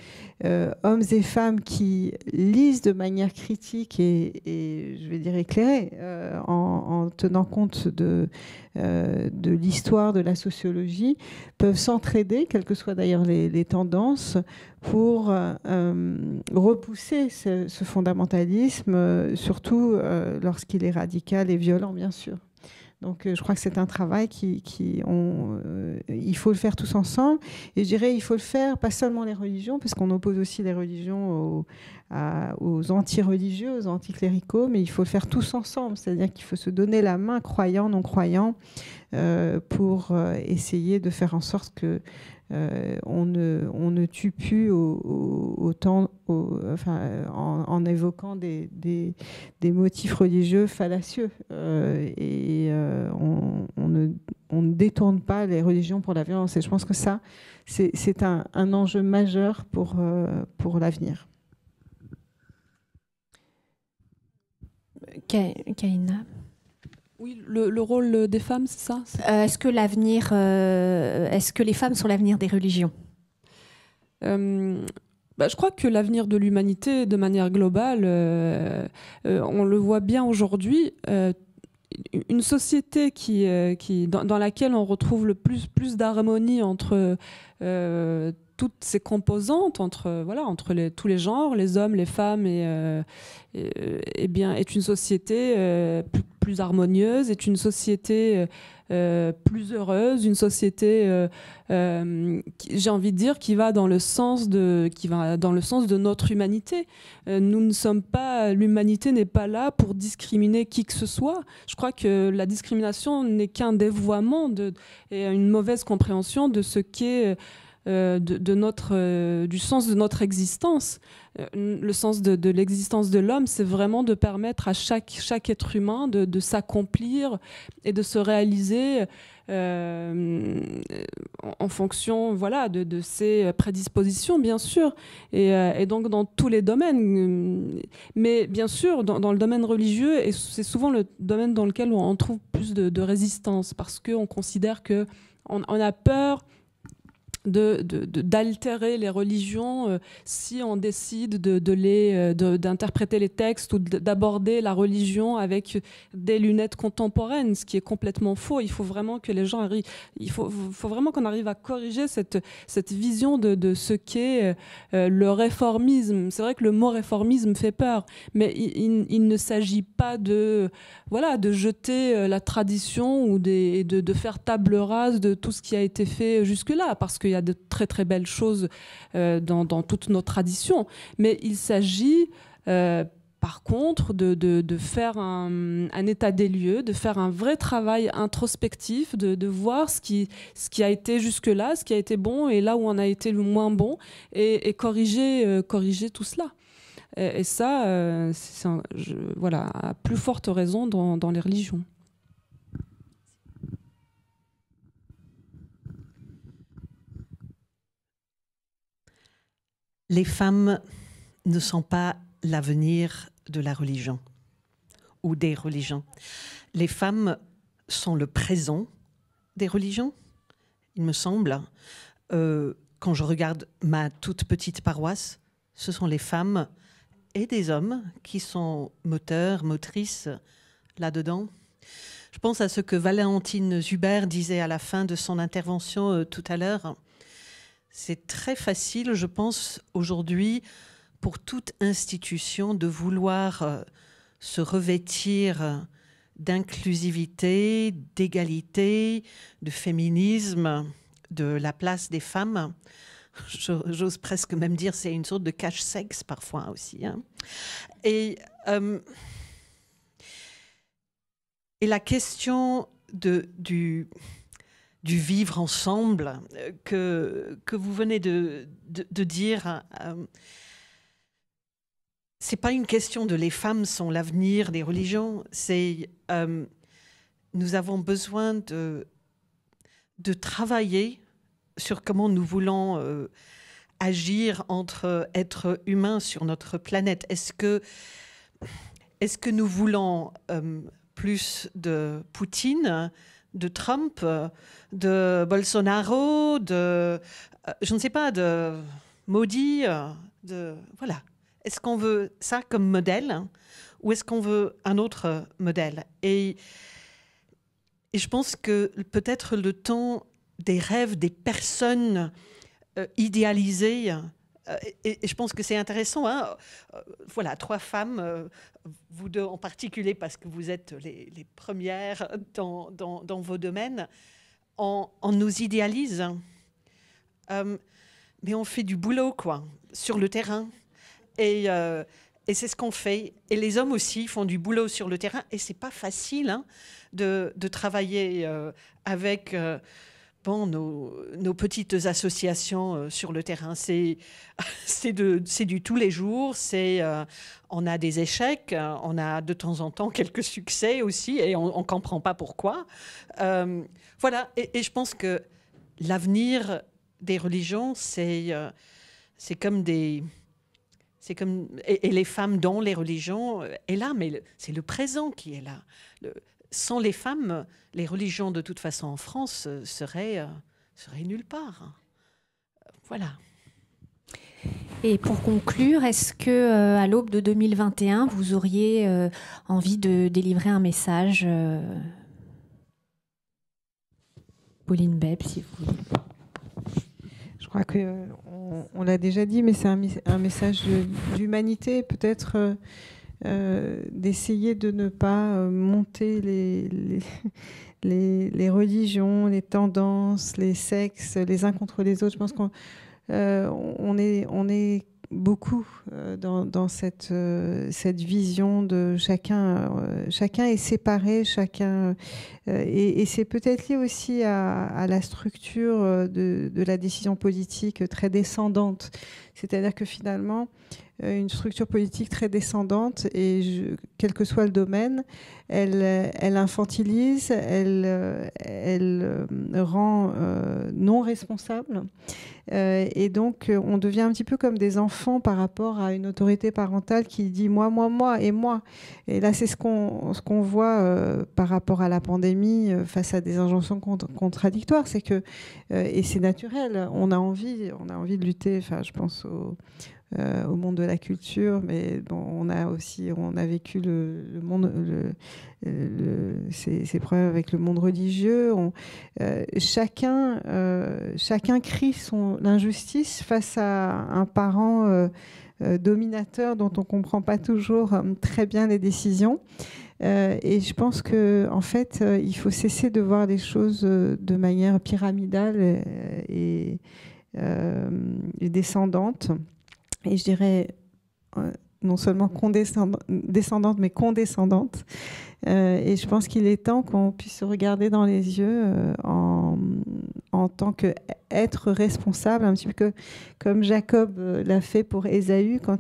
hommes et femmes qui lisent de manière critique et je vais dire éclairée, en tenant compte de l'histoire, de la sociologie, peuvent s'entraider, quelles que soient d'ailleurs les tendances, pour repousser ce fondamentalisme, surtout lorsqu'il est radical et violent, bien sûr. Donc, je crois que c'est un travail il faut le faire tous ensemble. Et je dirais, il faut le faire, pas seulement les religions, parce qu'on oppose aussi les religions aux anti-religieux, aux anticléricaux, mais il faut le faire tous ensemble. C'est-à-dire qu'il faut se donner la main, croyants, non-croyants, pour essayer de faire en sorte que on ne tue plus en évoquant des motifs religieux fallacieux. On ne détourne pas les religions pour la violence. Et je pense que ça, c'est un enjeu majeur pour l'avenir. Kaina. Oui, le rôle des femmes, c'est ça? Est-ce que les femmes sont l'avenir des religions? Je crois que l'avenir de l'humanité, de manière globale, on le voit bien aujourd'hui. Une société dans laquelle on retrouve le plus d'harmonie entre toutes ces composantes, entre tous les genres, les hommes, les femmes, est une société plus harmonieuse, est une société plus heureuse, une société, j'ai envie de dire, qui va dans le sens de notre humanité. L'humanité n'est pas là pour discriminer qui que ce soit. Je crois que la discrimination n'est qu'un dévoiement et une mauvaise compréhension de ce qu'est du sens de notre existence. Le sens de l'existence de l'homme, c'est vraiment de permettre à chaque être humain de s'accomplir et de se réaliser en fonction de ses prédispositions, bien sûr, et donc dans tous les domaines. Mais bien sûr, dans le domaine religieux, et c'est souvent le domaine dans lequel on trouve plus de résistance, parce qu'on considère qu'on a peur d'altérer les religions si on décide d'interpréter les textes ou d'aborder la religion avec des lunettes contemporaines, ce qui est complètement faux. Il faut vraiment que les gens il faut vraiment qu'on arrive à corriger cette vision de ce qu'est le réformisme. C'est vrai que le mot réformisme fait peur, mais il ne s'agit pas de jeter la tradition ou de faire table rase de tout ce qui a été fait jusque-là, parce qu'il y a de très très belles choses dans toutes nos traditions. Mais il s'agit par contre de faire un état des lieux, de faire un vrai travail introspectif, de voir ce qui a été jusque-là, ce qui a été bon et là où on a été le moins bon, et corriger tout cela. Et ça, à plus forte raison dans les religions. Les femmes ne sont pas l'avenir de la religion ou des religions. Les femmes sont le présent des religions il me semble. Quand je regarde ma toute petite paroisse, ce sont les femmes et des hommes qui sont moteurs, motrices là-dedans. Je pense à ce que Valentine Zuber disait à la fin de son intervention tout à l'heure. C'est très facile, je pense, aujourd'hui, pour toute institution de vouloir se revêtir d'inclusivité, d'égalité, de féminisme, de la place des femmes. J'ose presque même dire c'est une sorte de cache-sexe parfois aussi. Hein. Et la question du vivre ensemble que vous venez de dire, c'est pas une question de les femmes sont l'avenir des religions, c'est nous avons besoin de travailler sur comment nous voulons agir entre êtres humains sur notre planète. Est-ce que nous voulons plus de Poutine, de Trump, de Bolsonaro, je ne sais pas, de Modi, voilà. Est-ce qu'on veut ça comme modèle ou est-ce qu'on veut un autre modèle ? Et je pense que peut-être le temps des rêves, des personnes idéalisées, et je pense que c'est intéressant. Hein, voilà, 3 femmes, vous 2 en particulier, parce que vous êtes les premières dans vos domaines, on nous idéalise. Mais on fait du boulot, quoi, sur le terrain. Et c'est ce qu'on fait. Et les hommes aussi font du boulot sur le terrain. Et c'est pas facile hein, de travailler avec nos petites associations sur le terrain. C'est du tous les jours. On a des échecs. On a de temps en temps quelques succès aussi. Et on ne comprend pas pourquoi. Voilà. Et je pense que l'avenir des religions, c'est comme des... Et les femmes dans les religions est là, mais c'est le présent qui est là. Sans les femmes, les religions, de toute façon, en France, seraient nulle part. Voilà. Et pour conclure, est-ce que à l'aube de 2021, vous auriez envie de délivrer un message Pauline Beb, si vous voulez. Je crois qu'on l'a déjà dit, mais c'est un message d'humanité, peut-être d'essayer de ne pas monter les religions, les tendances, les sexes, les uns contre les autres. Je pense qu'on est beaucoup dans cette vision de chacun est séparé, et c'est peut-être lié aussi à la structure de la décision politique très descendante. C'est-à-dire que finalement, une structure politique très descendante, et quel que soit le domaine, elle infantilise, elle rend non responsable. Et donc, on devient un petit peu comme des enfants par rapport à une autorité parentale qui dit moi, moi, moi et moi. Et là, c'est ce qu'on voit par rapport à la pandémie face à des injonctions contradictoires. C'est que, et c'est naturel, on a envie de lutter, enfin, je pense au monde de la culture, mais bon, on a vécu le monde, ces problèmes avec le monde religieux. Chacun crie l'injustice face à un parent dominateur dont on comprend pas toujours très bien les décisions. Et je pense que en fait, il faut cesser de voir les choses de manière pyramidale et descendante. Et je dirais non seulement descendante, mais condescendante. Et je pense qu'il est temps qu'on puisse se regarder dans les yeux en tant qu'être responsable, un petit peu comme Jacob l'a fait pour Ésaü quand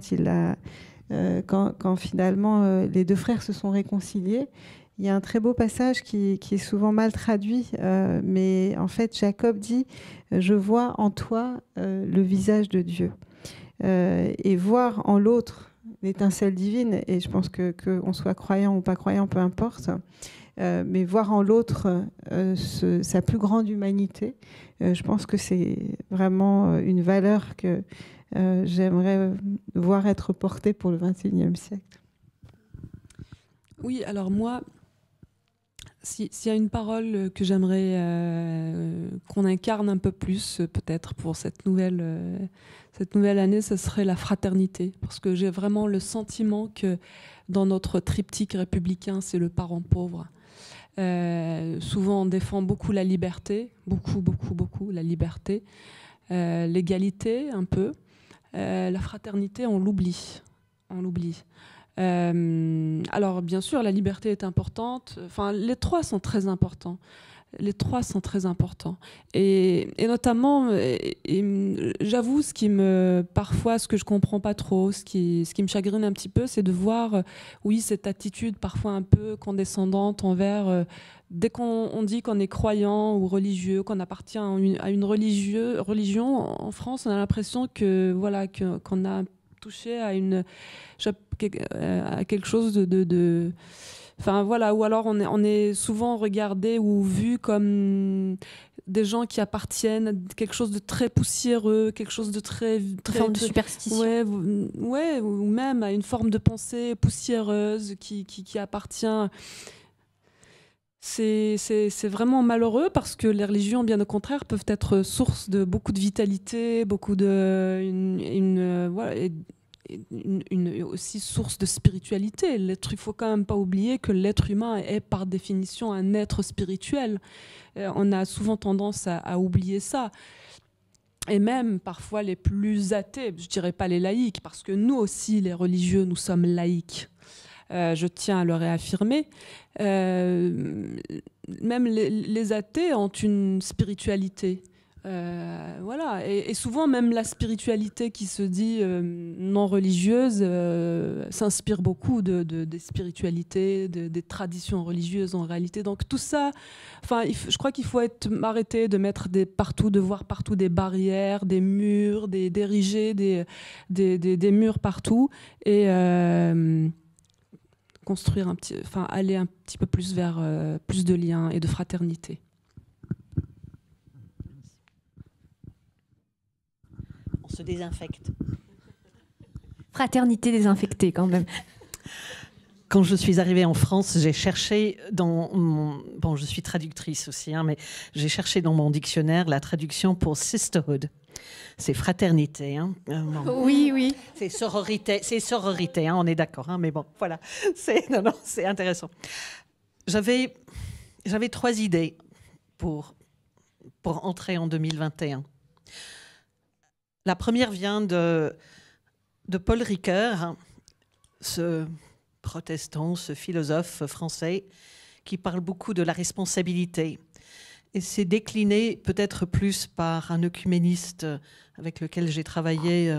finalement les 2 frères se sont réconciliés. Il y a un très beau passage qui est souvent mal traduit, mais en fait Jacob dit « Je vois en toi le visage de Dieu ». Et voir en l'autre l'étincelle divine, et je pense qu'on soit croyant ou pas croyant, peu importe, mais voir en l'autre sa plus grande humanité. Je pense que c'est vraiment une valeur que j'aimerais voir être portée pour le XXIe siècle. Oui, alors moi, s'il y a une parole que j'aimerais qu'on incarne un peu plus, peut-être pour cette nouvelle année, ce serait la fraternité. Parce que j'ai vraiment le sentiment que dans notre triptyque républicain, c'est le parent pauvre. Souvent, on défend beaucoup la liberté, beaucoup la liberté, l'égalité un peu. La fraternité, on l'oublie. Alors, bien sûr, la liberté est importante. Enfin, les trois sont très importants. Et notamment, j'avoue, parfois, ce que je comprends pas trop, ce qui me chagrine un petit peu, c'est de voir, oui, cette attitude parfois un peu condescendante envers, dès qu'on dit qu'on est croyant ou religieux, qu'on appartient à une religion, en France, on a l'impression que, voilà, qu'on a touché à quelque chose de enfin voilà, ou alors on est souvent regardé ou vu comme des gens qui appartiennent à quelque chose de très poussiéreux, quelque chose de très forme de superstition. Ouais, ou même à une forme de pensée poussiéreuse qui appartient. C'est vraiment malheureux parce que les religions, bien au contraire, peuvent être source de beaucoup de vitalité, beaucoup de aussi source de spiritualité. Il faut quand même pas oublier que l'être humain est par définition un être spirituel. On a souvent tendance à oublier ça. Et même parfois les plus athées, je dirais pas les laïcs, parce que nous aussi, les religieux, nous sommes laïcs. Je tiens à le réaffirmer. Même les athées ont une spiritualité. Voilà. Et souvent, même la spiritualité qui se dit non religieuse s'inspire beaucoup des spiritualités, des traditions religieuses en réalité. Donc tout ça, je crois qu'il faut arrêter de mettre de voir partout des barrières, des murs, d'ériger des murs partout et construire aller un petit peu plus vers plus de liens et de fraternité. On se désinfecte. Fraternité désinfectée quand même. Quand je suis arrivée en France, j'ai cherché bon, je suis traductrice aussi, mais j'ai cherché dans mon dictionnaire la traduction pour sisterhood. C'est fraternité. Bon. Oui. C'est sororité, on est d'accord. Mais bon, voilà. C'est intéressant. J'avais 3 idées pour entrer en 2021. La première vient de Paul Ricoeur, ce protestant, ce philosophe français qui parle beaucoup de la responsabilité. Et c'est décliné peut-être plus par un œcuméniste avec lequel j'ai travaillé,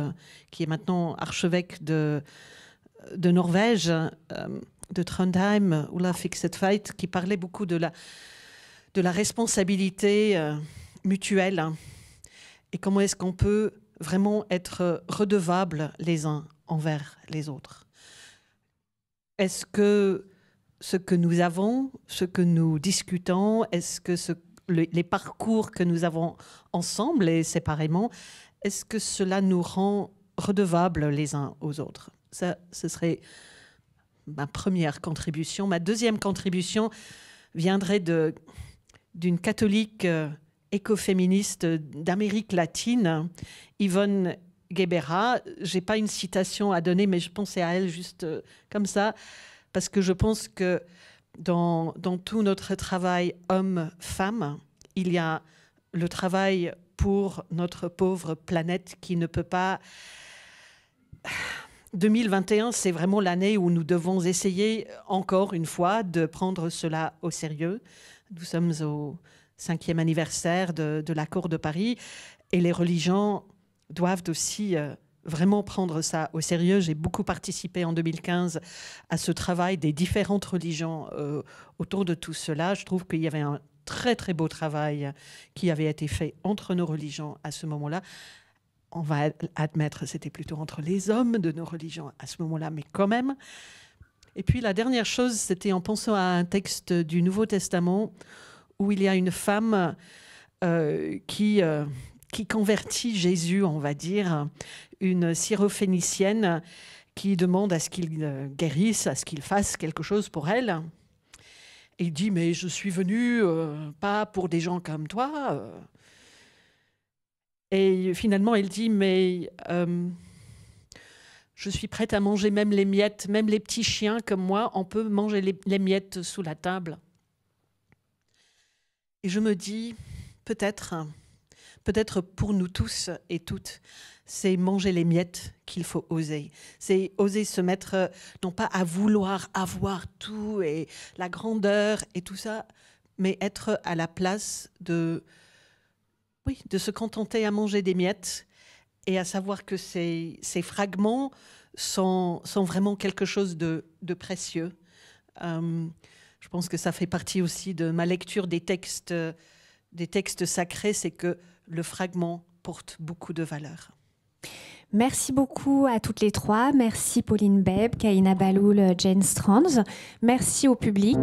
qui est maintenant archevêque de Norvège, de Trondheim, Olav Fiksethveit, qui parlait beaucoup de la responsabilité mutuelle. Et comment est-ce qu'on peut vraiment être redevables les uns envers les autres. Est-ce que ce que nous avons, ce que nous discutons, est-ce que les parcours que nous avons ensemble et séparément, est-ce que cela nous rend redevables les uns aux autres? Ça, ce serait ma première contribution. Ma deuxième contribution viendrait d'une catholique écoféministe d'Amérique latine, Yvonne Guebera. Je n'ai pas une citation à donner, mais je pensais à elle juste comme ça, parce que je pense que dans tout notre travail homme-femme, il y a le travail pour notre pauvre planète qui ne peut pas... 2021, c'est vraiment l'année où nous devons essayer, encore une fois, de prendre cela au sérieux. Nous sommes au 5e anniversaire de l'accord de Paris et les religions doivent aussi vraiment prendre ça au sérieux. J'ai beaucoup participé en 2015 à ce travail des différentes religions autour de tout cela. Je trouve qu'il y avait un très, très beau travail qui avait été fait entre nos religions à ce moment-là. On va admettre, c'était plutôt entre les hommes de nos religions à ce moment-là, mais quand même, Et puis la dernière chose, c'était en pensant à un texte du Nouveau Testament où il y a une femme qui convertit Jésus, on va dire, une syrophénicienne qui demande à ce qu'il guérisse, à ce qu'il fasse quelque chose pour elle. Et il dit, mais je suis venu pas pour des gens comme toi. Et finalement, il dit, mais je suis prête à manger même les miettes, même les petits chiens comme moi, on peut manger les miettes sous la table. Et je me dis, peut-être pour nous tous et toutes, c'est manger les miettes qu'il faut oser. C'est oser se mettre, non pas à vouloir avoir tout et la grandeur et tout ça, mais être à la place de se contenter à manger des miettes et à savoir que ces fragments sont vraiment quelque chose de précieux. Je pense que ça fait partie aussi de ma lecture des textes sacrés, c'est que le fragment porte beaucoup de valeur. Merci beaucoup à toutes les trois. Merci Pauline Bèbe, Kahina Bahloul, Jane Strands. Merci au public.